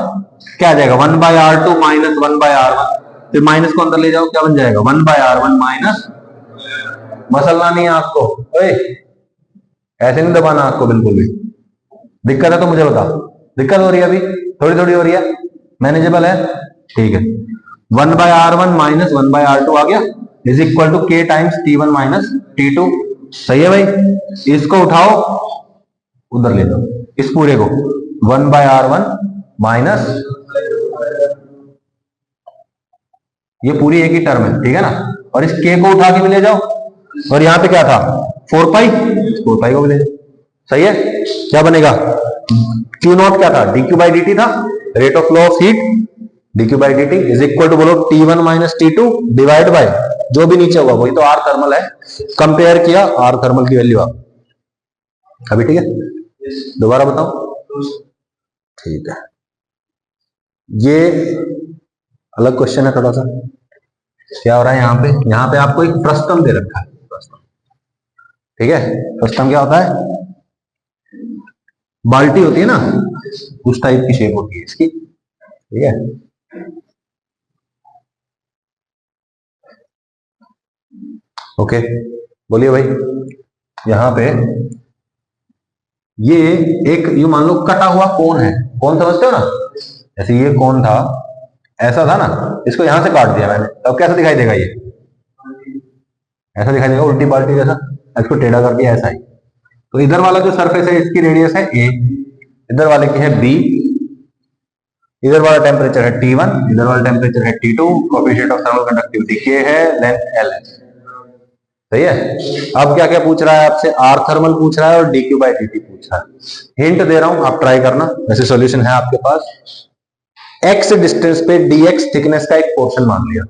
क्या आ जाएगा 1 by R2 minus 1 by R1, फिर माइनस को अंदर ले जाओ क्या बन जाएगा 1 बाय R1 माइनस, मसलना नहीं है आपको, ऐसे नहीं दबाना आपको बिल्कुल भी। दिक्कत है तो मुझे बताओ, दिक्कत हो रही है अभी थोड़ी थोड़ी हो रही है, मैनेजेबल है, ठीक है। 1 by R1 minus 1 by R2 आ गया is equal to K times T1 minus T2, सही है भाई। इसको उठाओ उधर ले दो, इस पूरे को 1 बाय R1 माइनस, ये पूरी एक ही टर्म है, ठीक है ना, और इस K को उठा के भी ले जाओ, और यहां पे क्या था 4 पाई को भी ले जाओ, सही है। क्या बनेगा Q नॉट क्या था dq बाई dt था, rate of flow of heat dq by dt is equal to बोलो T1 minus T2 divide by जो भी नीचे होगा वही तो R थर्मल है, कंपेयर किया R थर्मल की वैल्यू आप अभी, ठीक है। दोबारा बताओ, ठीक है। ये अलग क्वेश्चन है थोड़ा सा, क्या हो रहा है यहाँ पे आपको एक फ्रस्टम दे रखा है, ठीक है। फ्रस्टम क्या होता है, बाल्टी होती है ना उस टाइप की शेप होती है इसकी, ठीक है। ओके बोलिए भाई, यहां पे ये एक यू मान लो कटा हुआ कोन है, कोन समझते हो ना, जैसे ये कोन था ऐसा था ना, इसको यहां से काट दिया मैंने, तब कैसा दिखाई देगा, ये ऐसा दिखाई देगा उल्टी बाल्टी जैसा, इसको टेढ़ा कर दिया ऐसा ही। तो इधर वाला जो सरफेस है इसकी रेडियस है a, इधर वाले की है b, इधर वाला टेम्परेचर है T1, इधर वाला टेम्परेचर है T2, coefficient of thermal conductivity K है, लेंथ L है, सही है। अब क्या क्या पूछ रहा है आपसे, R थर्मल पूछ रहा है और dq बाई dt पूछ रहा है। हिंट दे रहा हूं, आप ट्राई करना, वैसे सॉल्यूशन है आपके पास। x डिस्टेंस पे dx थिकनेस का एक पोर्शन मान लिया,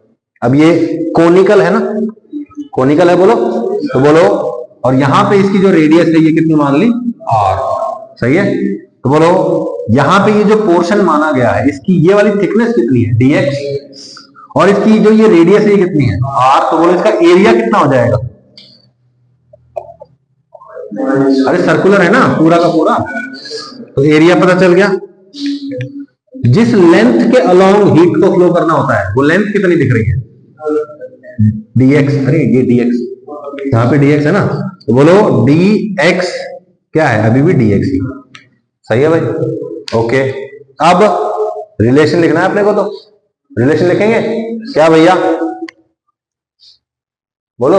अब ये कोनिकल है ना, कोनिकल है बोलो, तो बोलो, और यहां पे इसकी जो रेडियस है ये कितनी मान ली r, सही है। तो बोलो यहां पे ये जो पोर्शन माना गया है इसकी ये वाली थिकनेस कितनी है dx, और इसकी जो ये रेडियस है ये कितनी है r, तो बोलो इसका एरिया कितना हो जाएगा, अरे सर्कुलर है ना पूरा का पूरा, तो एरिया पता चल गया। जिस लेंथ के अलोंग हीट को फ्लो करना होता है वो लेंथ कितनी दिख रही है dx, अरे ये dx, यहाँ पे dx है ना, तो बोलो dx क्या है, अभी भी dx ही, सही है भाई। ओके अब रिलेशन लिखना है अपने को, तो रिलेशन लिखेंगे क्या भैया, बोलो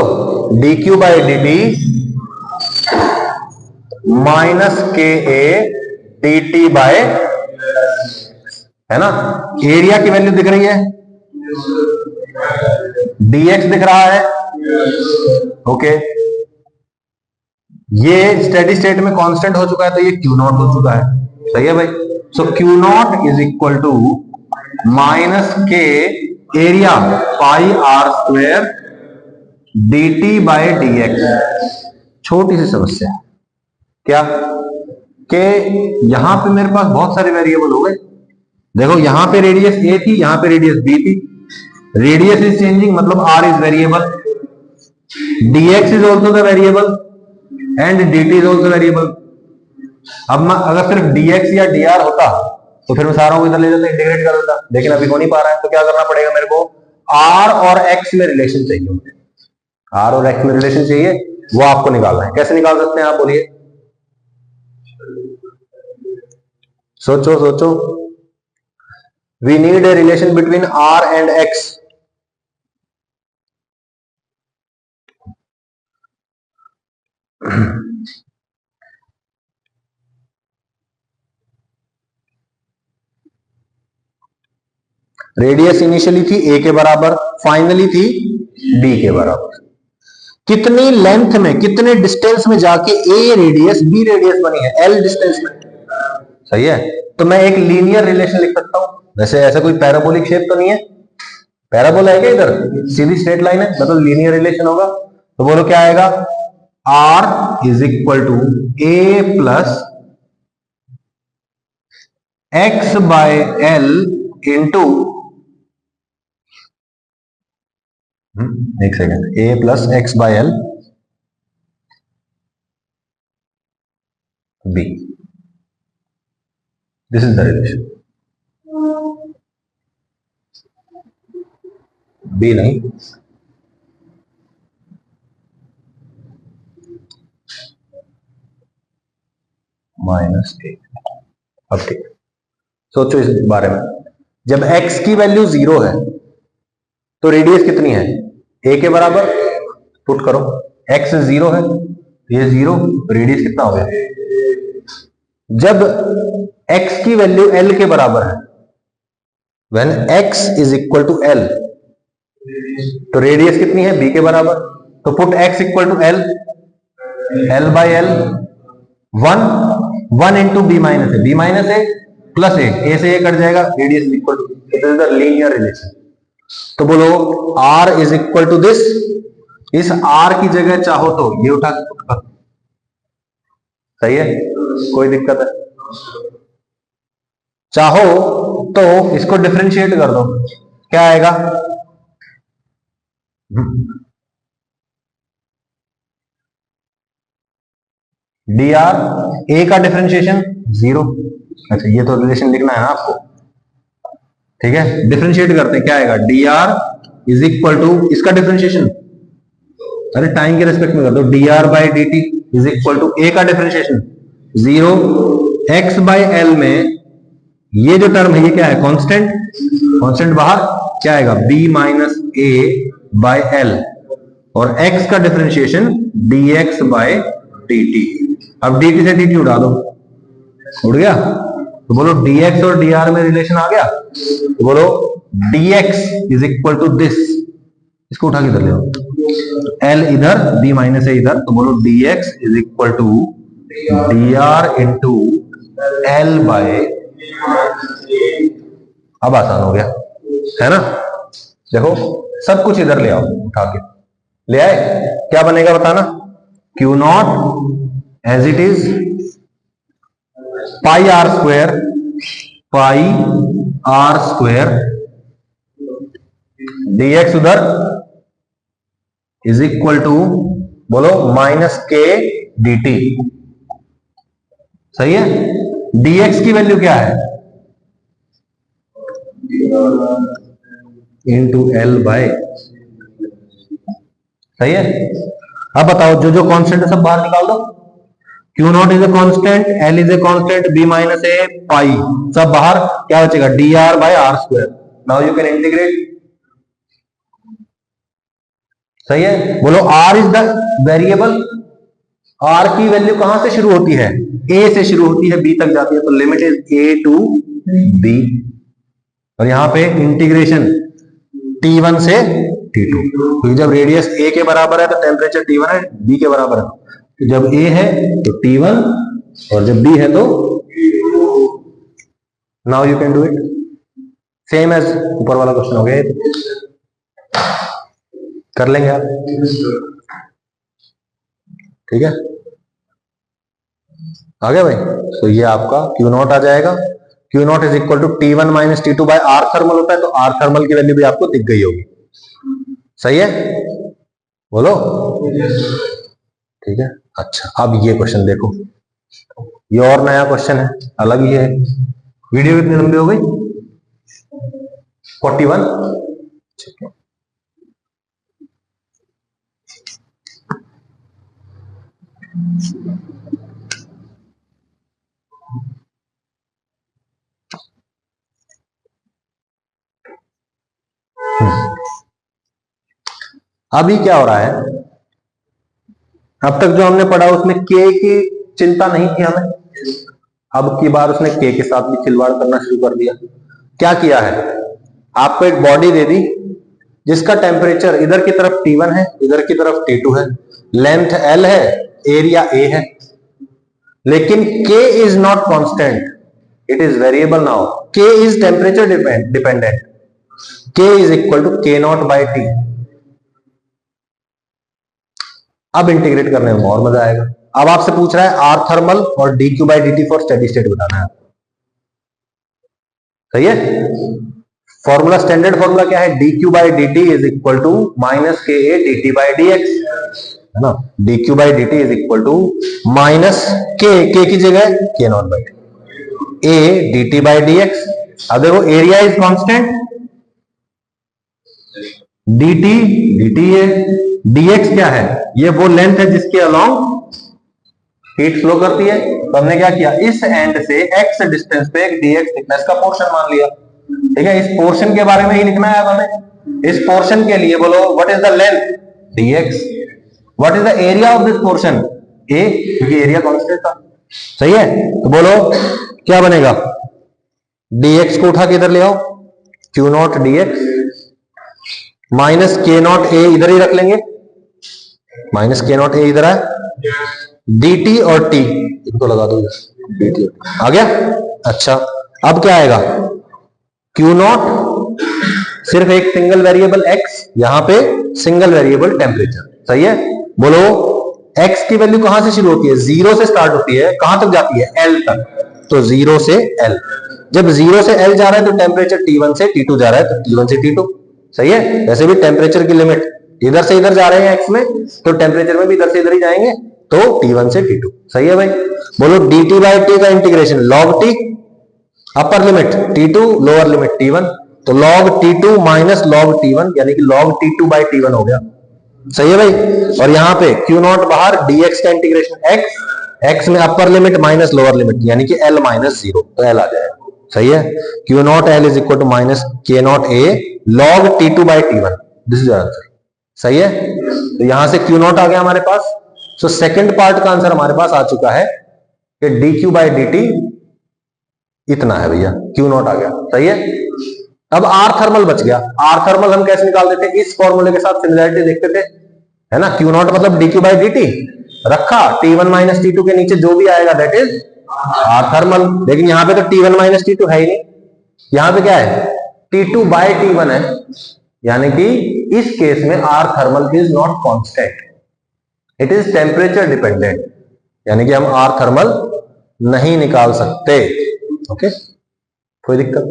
D Q by D T minus K A D T bye, है ना। एरिया की वैल्यू दिख रही है, dx दिख रहा है, ओके। ये स्टेडी स्टेट में कांस्टेंट हो चुका है, तो ये क्यू नॉट हो चुका है, सही है भाई। So Q not is equal to minus K area pi R square D T by D X. छोटी सी समस्या क्या कि यहां पे मेरे पास बहुत सारे वेरिएबल हो गए। देखो यहां पे रेडियस ए थी, यहां पे रेडियस बी थी। रेडियस इज चेंजिंग, मतलब R is variable, dx is also the variable and dt is also variable. अब मैं अगर सिर्फ dx या dr होता तो फिर मैं सारों को इधर ले जाता, इंटीग्रेट कर देता, लेकिन अभी हो नहीं पा रहा है। तो क्या करना पड़ेगा मेरे को, r और x में रिलेशन चाहिए मुझे, r और x में रिलेशन चाहिए, वो आपको निकालना है। कैसे निकाल सकते हैं आप बोलिए, सोचो सोचो। We need a relation between r and x। Radius initially थी a के बराबर, फाइनली थी b के बराबर। कितनी लेंथ में, कितने डिस्टेंस में जाके a रेडियस b रेडियस बनी है, l डिस्टेंस में, सही है। तो मैं एक लीनियर रिलेशन लिख सकता हूं। वैसे ऐसा कोई पैराबोलिक शेप तो नहीं है, पैराबोला है क्या इधर, सीधी स्ट्रेट लाइन है, मतलब लीनियर रिलेशन होगा। तो बोलो क्या आएगा, r is equal to a plus x by L into, एक सेकेंड, a plus X by L b। This is the relation. b नहीं, माइनस ए। अब ठीक, सोचो इस बारे में। जब x की वैल्यू 0 है तो रेडियस कितनी है, a के बराबर, पुट करो। x 0 है, ये 0, रेडियस कितना हो गया। जब x की वैल्यू l के बराबर है, when x is equal to l, तो रेडियस कितनी है, b के बराबर। तो put x equal to l, l by L, 1 into B minus A, B minus A plus A से ए कट जाएगा, radius equal to, it is the linear relation. तो बोलो r is equal to this. इस r की जगह चाहो तो ये उठा के पुट कर, सही है, कोई दिक्कत है। चाहो तो इसको डिफरेंशिएट कर दो, क्या आएगा, डी आर, ए का डिफरेंशिएशन 0। अच्छा ये तो रिलेशन लिखना है ना आपको, ठीक है। डिफरेंशिएट करते हैं, क्या आएगा, D R is equal to, इसका डिफरेंशिएशन, अरे टाइम के रेस्पेक्ट में कर दो, D R by D T is equal to A का डिफरेंशिएशन 0, एक्स बाई एल में ये जो टर्म है ये क्या है, कांस्टेंट, कांस्टेंट बाहर, क्या आएगा, B minus A by L, और x का डिफरेंशिएशन dx बाय dt। अब dt से dt उड़ा दो, उड़ गया। तो बोलो dx और dr में रिलेशन आ गया। तो बोलो dx is equal to this, इसको उठा के इधर ले आओ, l इधर, b माइनस ए इधर। तो बोलो dx is equal to dr into L by, अब आसान हो गया है ना। देखो सब कुछ इधर ले आओ, उठा के ले आए, क्या बनेगा बताना, Q naught as it is pi R square, pi R square dx उधर इज इक्वल टू, बोलो माइनस के dt, सही है। dx की वैल्यू क्या है, इंटू एल बाय, सही है। अब बताओ जो जो कांस्टेंट है सब बाहर निकाल दो, Q not is a constant, L is a constant, B minus A, pi, सब बाहर, क्या बचेगा, D R by R square. Now you can integrate, सही है, बोलो R is the variable. R की वैल्यू कहां से शुरू होती है, ए से शुरू होती है, बी तक जाती है, तो limit is A to B. और यहां पे इंटीग्रेशन T1 से T2, क्योंकि जब रेडियस a के बराबर है तो टेम्परेचर T1 है, b के बराबर है, तो जब a है तो T1 और जब b है तो now you can do it same as ऊपर वाला क्वेश्चन हो गया, कर लेंगे आप, ठीक है, आ गया भाई। तो ये आपका Q0 आ जाएगा, Q0 is equal to T1 minus T2 by R thermal होता है, तो आर थर्मल की वैल्यू भी आपको दिख गई होगी, सही है, बोलो, ठीक है। अच्छा, अब ये क्वेश्चन देखो, ये और नया क्वेश्चन है, अलग ही है। वीडियो कितनी लंबी हो गई, 41, ठीक है। अभी क्या हो रहा है, अब तक जो हमने पढ़ा उसमें के की चिंता नहीं की हमें, अब की बार उसने के के साथ भी खिलवाड़ करना शुरू कर दिया। क्या किया है, आपको एक बॉडी दे दी जिसका टेम्परेचर इधर की तरफ T1 है, इधर की तरफ T2 है, लेंथ L है, एरिया A है, लेकिन K is not constant, it is variable. Now K is temperature dependent, K is equal to K0 by T। अब इंटीग्रेट करने में और मजा आएगा। अब आपसे पूछ रहा है आर थर्मल और D Q by D T for steady state बताना है, सही है। फॉर्मूला, स्टैंडर्ड फॉर्मूला क्या है, D Q by D T is equal to minus K A D T by D X, है ना, D Q by D T is equal to minus K की जगह K not by A D T by D X. अब देखो area is constant, D T है, dx क्या है, ये वो लेंथ है जिसके अलोंग हीट फ्लो करती है। तो हमने क्या किया, इस एंड से x डिस्टेंस पे एक dx थिकनेस का पोर्शन मान लिया, ठीक है। इस पोर्शन के बारे में ही लिखना है अब हमें। इस पोर्शन के लिए बोलो what is the length dx, what is the area of this portion a, क्योंकि एरिया कांस्टेंट था, सही है। तो बोलो क्या बनेगा, dx को उठा के इधर ले आओ, Q0 dx माइनस के नॉट ए इधर ही रख लेंगे, माइनस के नॉट ए इधर है, dt और t इनको लगा दो dt, आ गया। अच्छा, अब क्या आएगा, Q0 सिर्फ एक सिंगल वेरिएबल x, यहां पे सिंगल वेरिएबल टेम्परेचर, सही है। बोलो x की वैल्यू कहां से शुरू होती है, 0 से स्टार्ट होती है, कहां तक जाती है, L तक, तो 0 से L। जब 0 से L जा रहा है तो टेम्परेचर T1 से T2 जा रहा है, तो T1 से T2, सही है। वैसे भी टेम्परेचर की लिमिट इधर से इधर जा रहे हैं x में, तो टेम्परेचर में भी इधर से इधर ही जाएंगे, तो T1 से T2, सही है भाई। बोलो dt बाई टी का integration log t, upper limit T2, lower limit T1, तो log T2 minus log T1 यानी कि log T2 बाई T1 हो गया, सही है भाई। और यहां पे Q0 बाहर, dx का इंटीग्रेशन x में upper limit minus lower limit यानी कि L माइनस 0, तो L आ जाएगा, सही है। Q0 L is equal to minus K0 A log T2 by T1, this is answer, सही है। तो यहां से Q0 आ गया हमारे पास। सो सेकंड पार्ट का आंसर हमारे पास आ चुका है कि dq बाई dt इतना है भैया, Q0 आ गया, सही है। अब आर थर्मल बच गया। आर थर्मल हम कैसे निकालते थे, इस फॉर्मूले के साथ सिमिलरिटी देखते थे, है ना। Q0 मतलब dq बाई dt रखा, T1 माइनस T2 के नीचे जो भी आएगा दैट इज आर थर्मल। लेकिन यहां पे तो T1 माइनस T2 है ही नहीं, यहां पे क्या है, T2 बाई T1 है, यानी कि इस केस में R thermal is not constant, it is temperature dependent, यानी कि हम आर थर्मल नहीं निकाल सकते, ओके, कोई दिक्कत।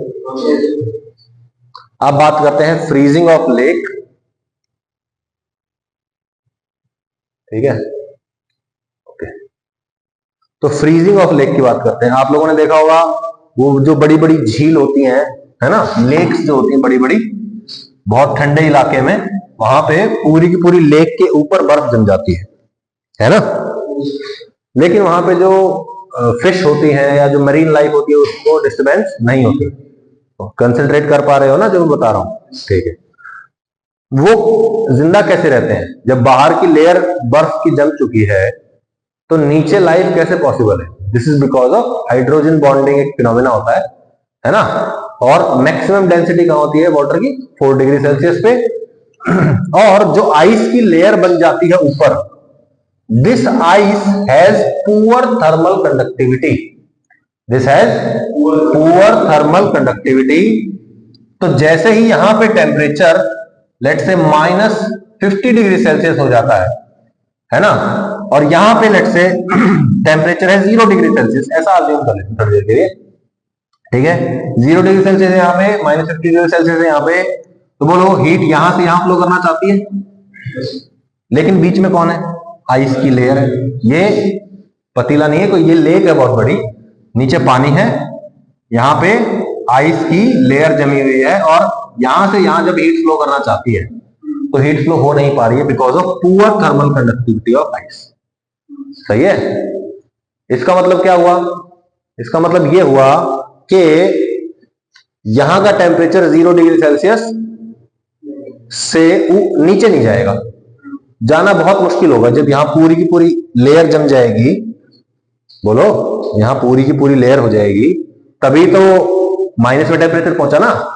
अब बात करते हैं फ्रीजिंग ऑफ लेक, ठीक है, ओके। तो फ्रीजिंग ऑफ लेक की बात करते हैं। आप लोगों ने देखा होगा वो जो बड़ी बड़ी झील होती हैं, है ना, लेक्स जो होती हैं बड़ी बड़ी, बहुत ठंडे इलाके में, वहां पे पूरी की पूरी लेक के ऊपर बर्फ जम जाती है ना। लेकिन वहां पे जो फिश होती है या जो मरीन लाइफ होती है उसको डिस्टर्बेंस नहीं होती। कंसंट्रेट कर पा रहे हो ना जो मैं बता रहा हूं, ठीक है। वो जिंदा कैसे रहते हैं? जब बाहर की लेयर बर्फ की जम चुकी है तो नीचे लाइफ कैसे पॉसिबल है? This is because of hydrogen bonding, एक फिनोमेना होता है ना। और मैक्सिमम डेंसिटी कहां होती है वाटर की? 4 डिग्री सेल्सियस पे। और जो आइस की लेयर बन जाती है ऊपर, this ice has poor thermal conductivity, this has poor thermal conductivity. तो जैसे ही यहां पे टेम्परेचर लेट से -50 डिग्री सेल्सियस हो जाता है ना, और यहां पे लेट से टेम्परेचर है 0 डिग्री सेल्सियस, ऐसा अज्यूम कर लेते थोड़ी देर के लिए, ठीक है। 0 डिग्री सेल्सियस है यहाँ पे, -50 डिग्री सेल्सियस है यहाँ पे, तो बोलो हीट यहां से यहां फ्लो करना चाहती है, लेकिन बीच में कौन है? आइस की लेयर है। ये पतीला नहीं है कोई, ये लेक है बहुत बड़ी, नीचे पानी है, यहां पे आइस की लेयर जमी हुई है, और यहां से यहां जब हीट फ्लो करना चाहती है तो हीट फ्लो हो नहीं पा रही है because of poor thermal conductivity of ice. सही है। इसका मतलब क्या हुआ? इसका मतलब ये हुआ कि यहां का टेम्परेचर 0 डिग्री सेल्सियस से नीचे नहीं जाएगा, जाना बहुत मुश्किल होगा। जब यहां पूरी की पूरी लेयर जम जाएगी, बोलो यहां पूरी की पूरी लेयर हो जाएगी, तभी तो माइनस में टेम्परेचर पहुंचा ना।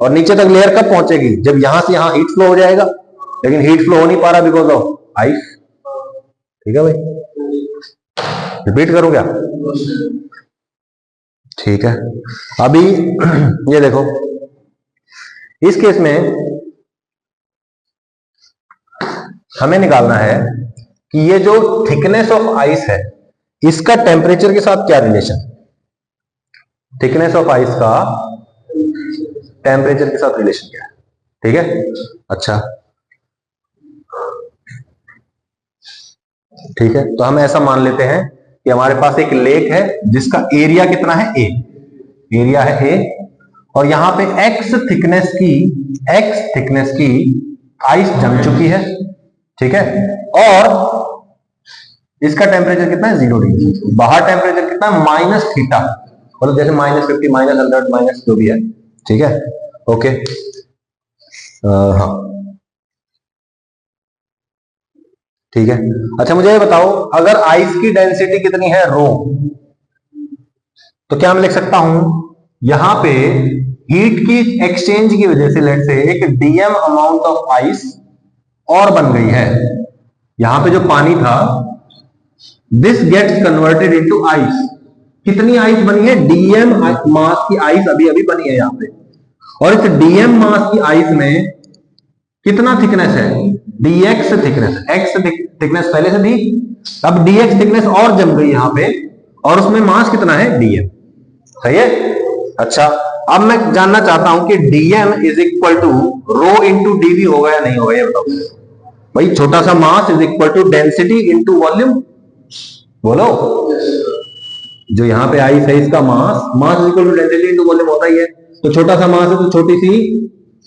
और नीचे तक लेयर कब पहुंचेगी? जब यहां से यहां हीट फ्लो हो जाएगा, लेकिन हीट फ्लो हो नहीं पा रहा बिकॉज ऑफ आइस। ठीक है भाई, रिपीट करूं क्या? ठीक है। अभी ये देखो, इस केस में हमें निकालना है कि ये जो थिकनेस ऑफ आइस है, इसका टेम्परेचर के साथ क्या रिलेशन? थिकनेस ऑफ आइस का टेम्परेचर के साथ रिलेशन क्या है? ठीक है, अच्छा ठीक है। तो हम ऐसा मान लेते हैं कि हमारे पास एक लेक है जिसका एरिया कितना है? ए, एरिया है ए, और यहां पे एक्स थिकनेस की आइस जम चुकी है, ठीक है। और इसका टेम्परेचर कितना है? 0 डिग्री। बाहर टेम्परेचर कितना है? -थीटा, मतलब जैसे -50, -100, माइनस जो भी है, ठीक है, ओके। हाँ ठीक है। अच्छा मुझे ये बताओ, अगर आइस की डेंसिटी कितनी है? रो, तो क्या मैं लिख सकता हूं यहां पे हीट की एक्सचेंज की वजह से लेट से एक डीएम अमाउंट ऑफ आइस और बन गई है। यहां पे जो पानी था, this gets converted into ice. कितनी आइस बनी है? डीएम मास की आइस अभी अभी बनी है यहां पे, और इस डीएम मास की आइस में कितना थिकनेस है? dx थिकनेस, x थिकनेस पहले से थी, अब dx थिकनेस और जम गई यहां पे, और उसमें मास कितना है? dm। सही है। अच्छा, अब मैं जानना चाहता हूं कि dm is equal to rho into D V होगा या नहीं होगा, ये बताओ भाई। छोटा सा mass is equal to density into volume, बोलो। जो यहां पे आइस है इसका mass is equal to density into volume होता ही है, तो छोटा सा मास है तो छोटी सी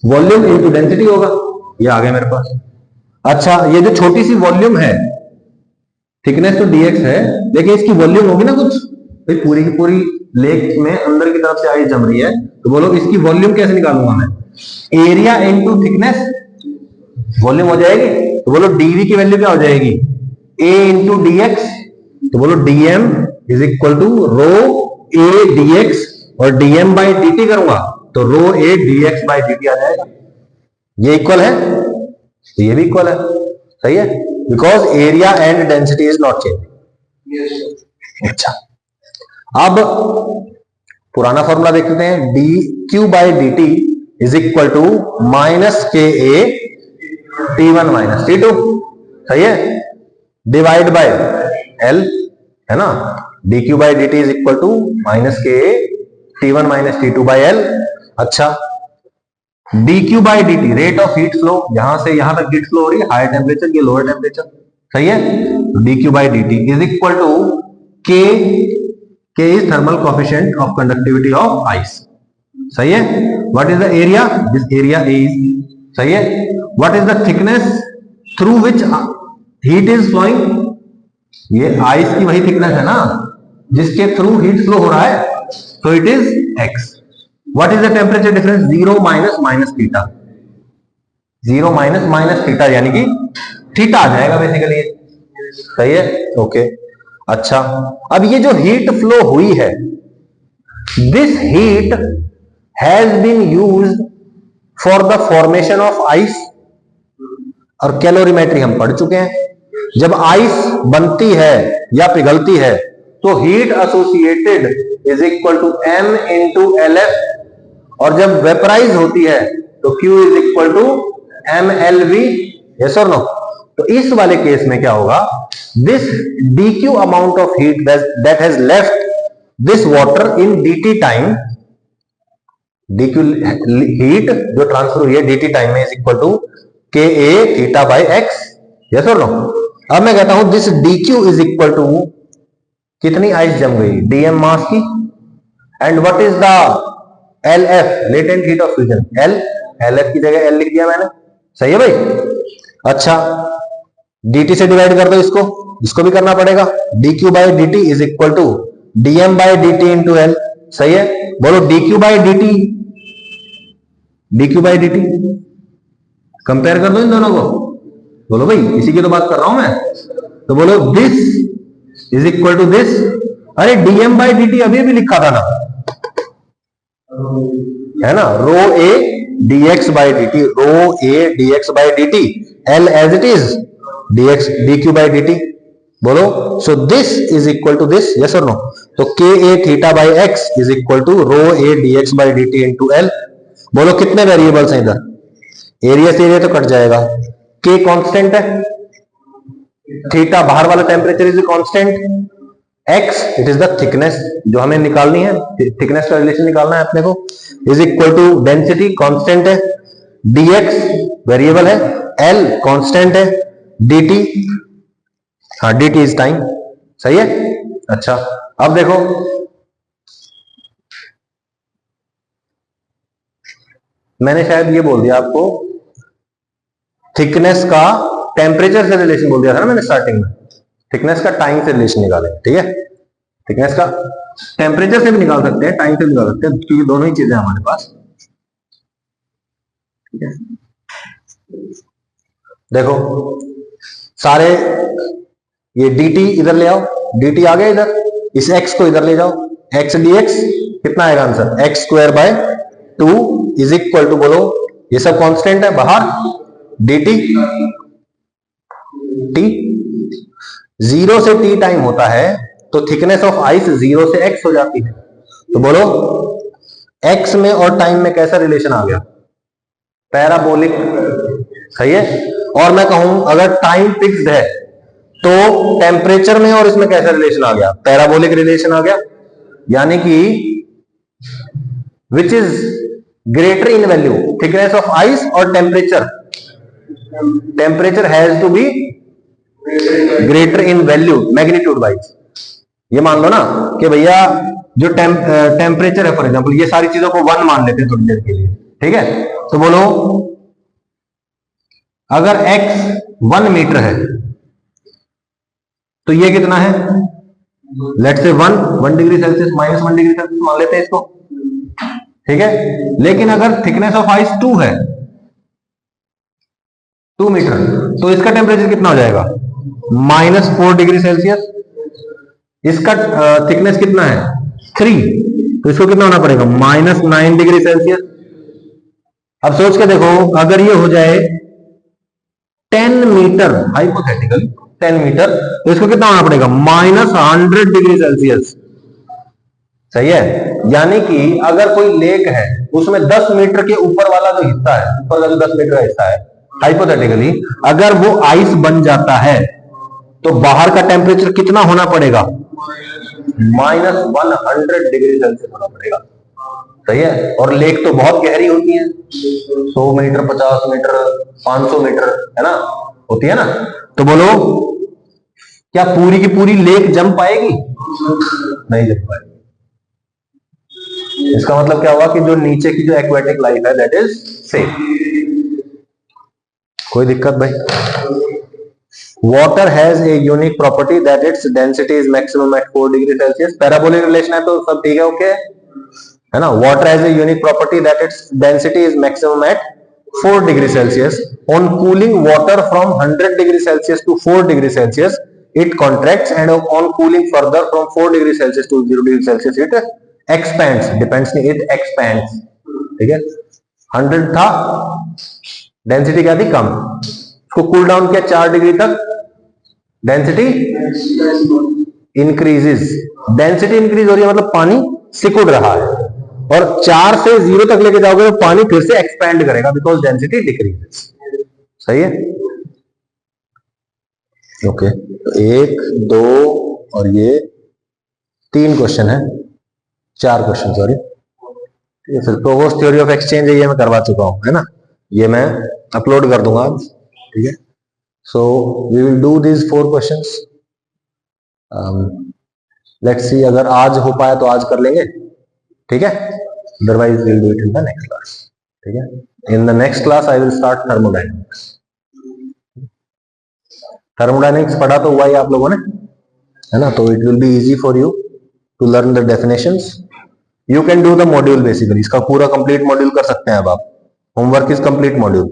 वॉल्यूम इंटू डेंसिटी होगा। ये आ गया मेरे पास। अच्छा, ये जो छोटी सी वॉल्यूम है, थिकनेस तो dx है, लेकिन इसकी वॉल्यूम होगी ना कुछ, भाई पूरी की पूरी लेक में अंदर की तरफ से आइस जम रही है, तो बोलो इसकी वॉल्यूम कैसे निकालूंगा मैं? एरिया इनटू थिकनेस, वॉल्यूम हो जाएगी, तो बोलो dv की वैल्यू क्या हो जाएगी? a इंटू dx, तो बोलो dm is equal to rho a dx, और dm बाई dt करूंगा तो rho a dx by dt आ जाएगा। ये इक्वल है, तो ये भी इक्वल है। सही है, because area and density is not change. अच्छा, अब पुराना फॉर्मूला देख लेते हैं। D Q by D T is equal to -KA T1 - T2। सही है, डिवाइड बाय L, है ना। D Q by D T is equal to -KA T1 - T2 by L। अच्छा, dq by dt rate of heat flow, यहां से यहां तक heat flow हो रही है, हायर टेम्परेचर ये लोअर टेम्परेचर। सही है, तो dq by dt is equal to k is thermal coefficient of conductivity of ice. सही है। What is the area? This area is, सही है। What is the thickness through which heat is flowing? ये ice की वही thickness है ना जिसके थ्रू हीट फ्लो हो रहा है, so it is x. What is the temperature difference? 0 - -θ. 0 minus minus theta, यानी कि थीटा आ जाएगा बेसिकली। सही है, ओके। अच्छा, अब ये जो हीट फ्लो हुई है, this heat has been used for the formation of ice. और कैलोरीमेट्री हम पढ़ चुके हैं, जब आइस बनती है या पिघलती है तो heat associated is equal to m into L F, और जब वेपराइज होती है तो Q is equal to M L V. Yes और नो? तो इस वाले केस में क्या होगा, this dq amount of heat that has left this water in dt time, dq heat जो ट्रांसफर हुई है dt टाइम में is equal to K A theta by X. Yes और नो? अब मैं कहता हूं this dq is equal to, कितनी आइस जम गई, dm मास की, and what is the LF, latent heat of fusion, LF की जगह L लिख दिया मैंने। सही है भाई? अच्छा, dt से डिवाइड कर दो इसको भी करना पड़ेगा, dq by dt is equal to dm by dt into L। सही है, बोलो dq बाई dt कंपेयर कर दो इन दोनों को, बोलो भाई, इसी की तो बात कर रहा हूं मैं। तो बोलो this is equal to this, अरे dm बाई dt अभी भी लिखा था ना, है ना, rho A dx by dt, rho A dx by dt, L as it is dq by dt। बोलो, so this is equal to this, yes और नो? तो K A theta by X is equal to rho A dx by dt into L. बोलो कितने variables हैं इधर, area से area तो cut जाएगा, के कांस्टेंट है, थीटा बाहर वाला temperature is constant, x it is the thickness जो हमें निकालनी है, थिकनेस का रिलेशन निकालना है अपने को, is equal to density constant है, dx वेरिएबल है, L कांस्टेंट है, dt, हाँ dt इज टाइम। सही है? अच्छा, अब देखो, मैंने शायद ये बोल दिया आपको, थिकनेस का टेम्परेचर से रिलेशन बोल दिया था ना मैंने स्टार्टिंग में, थिकनेस का टाइम से रिलेशन निकालें। ठीक है, थिकनेस का टेम्परेचर से भी निकाल सकते हैं, टाइम से भी निकाल सकते हैं, क्योंकि दोनों ही चीजें हमारे पास। ठीक है, देखो सारे, ये dt इधर ले आओ, dt आ गया इधर, इस x को इधर ले जाओ, x dx कितना आएगा answer, x square by 2 is equal to, बोलो ये सब कांस्टेंट है बाहर, dt t, 0 से t टाइम होता है तो थिकनेस ऑफ आइस 0 से x हो जाती है। तो बोलो x में और टाइम में कैसा रिलेशन आ गया, पैराबोलिक। सही है, और मैं कहूं अगर टाइम फिक्स्ड है तो टेम्परेचर में और इसमें कैसा रिलेशन आ गया, पैराबोलिक रिलेशन आ गया, यानी कि which is greater in value, thickness of ice और temperature, temperature has to be greater in value magnitude wise. ये मान लो ना कि भैया जो टेम्परेचर है, फॉर एग्जांपल ये सारी चीजों को 1 मान लेते हैं थोड़ी देर के लिए। ठीक है, तो बोलो अगर x 1 मीटर है तो ये कितना है, let's say 1 degree Celsius, minus 1 degree Celsius मान लेते हैं इसको। ठीक है, लेकिन अगर थिकनेस ऑफ आइस 2 है, 2 मीटर, तो इसका टेम्परेचर कितना हो जाएगा, -4 डिग्री सेल्सियस। इसका थिकनेस कितना है 3, तो इसको कितना होना पड़ेगा, -9 डिग्री सेल्सियस। अब सोच के देखो, अगर ये हो जाए 10 मीटर, हाइपोथेटिकल 10 मीटर, तो इसको कितना होना पड़ेगा, -100 डिग्री सेल्सियस। सही है, यानी कि अगर कोई लेक है उसमें 10 मीटर के ऊपर वाला जो हिस्सा है, ऊपर का जो 10 मीटर का हिस्सा है, हाइपोथेटिकली अगर वो आइस बन जाता है तो बाहर का टेम्परेचर कितना होना पड़ेगा, -100 डिग्री सेल्सियस होना पड़ेगा। सही है, और लेक तो बहुत गहरी होती है, 100 मीटर, 50 मीटर, 500 मीटर, है ना, होती है ना। तो बोलो क्या पूरी की पूरी लेक जम पाएगी, नहीं जम पाएगी। इसका मतलब क्या हुआ कि जो नीचे की जो एक्वेटिक लाइफ है दैट इज सेफ। कोई दिक्कत भाई? Water has a unique property that its density is maximum at 4 degree Celsius. Parabolic relation है तो सब ठीक है, ओके है ना। Water has a unique property that its density is maximum at 4 degree Celsius. On cooling water from 100 degree Celsius to 4 degree Celsius, it contracts, and on cooling further from 4 degree Celsius to 0 degree Celsius, it expands. Depends नहीं, it expands. ठीक है, 100 था, density क्या थी, कम, उसको cool down किया 4 degree तक, density increases. Density increase हो रही है मतलब पानी सिकुड़ रहा है, और 4 से 0 तक लेके जाओगे तो पानी फिर से एक्सपैंड करेगा बिकॉज डेंसिटी डिक्रीजेस. सही है, ओके. तो 1, 2 और ये 3 क्वेश्चन है, 4 क्वेश्चन सॉरी. ये फिर प्रोवोस्ट थ्योरी ऑफ एक्सचेंज है, ये मैं करवा चुका हूं, है ना, ये मैं अपलोड कर दूंगा आज. ठीक है, so we will do this 4 questions. Let's see, अगर आज हो पाया तो आज कर लेंगे. ठीक है, otherwise we will do it in the next class. ठीक है, in the next class I will start thermodynamics. Thermodynamics पढ़ा तो हुआ ही आप लोगों ने, है ना, तो it will be easy for you to learn the definitions. You can do the module basically, इसका पूरा कंप्लीट मॉड्यूल कर सकते हैं अब आप. Homework is complete module.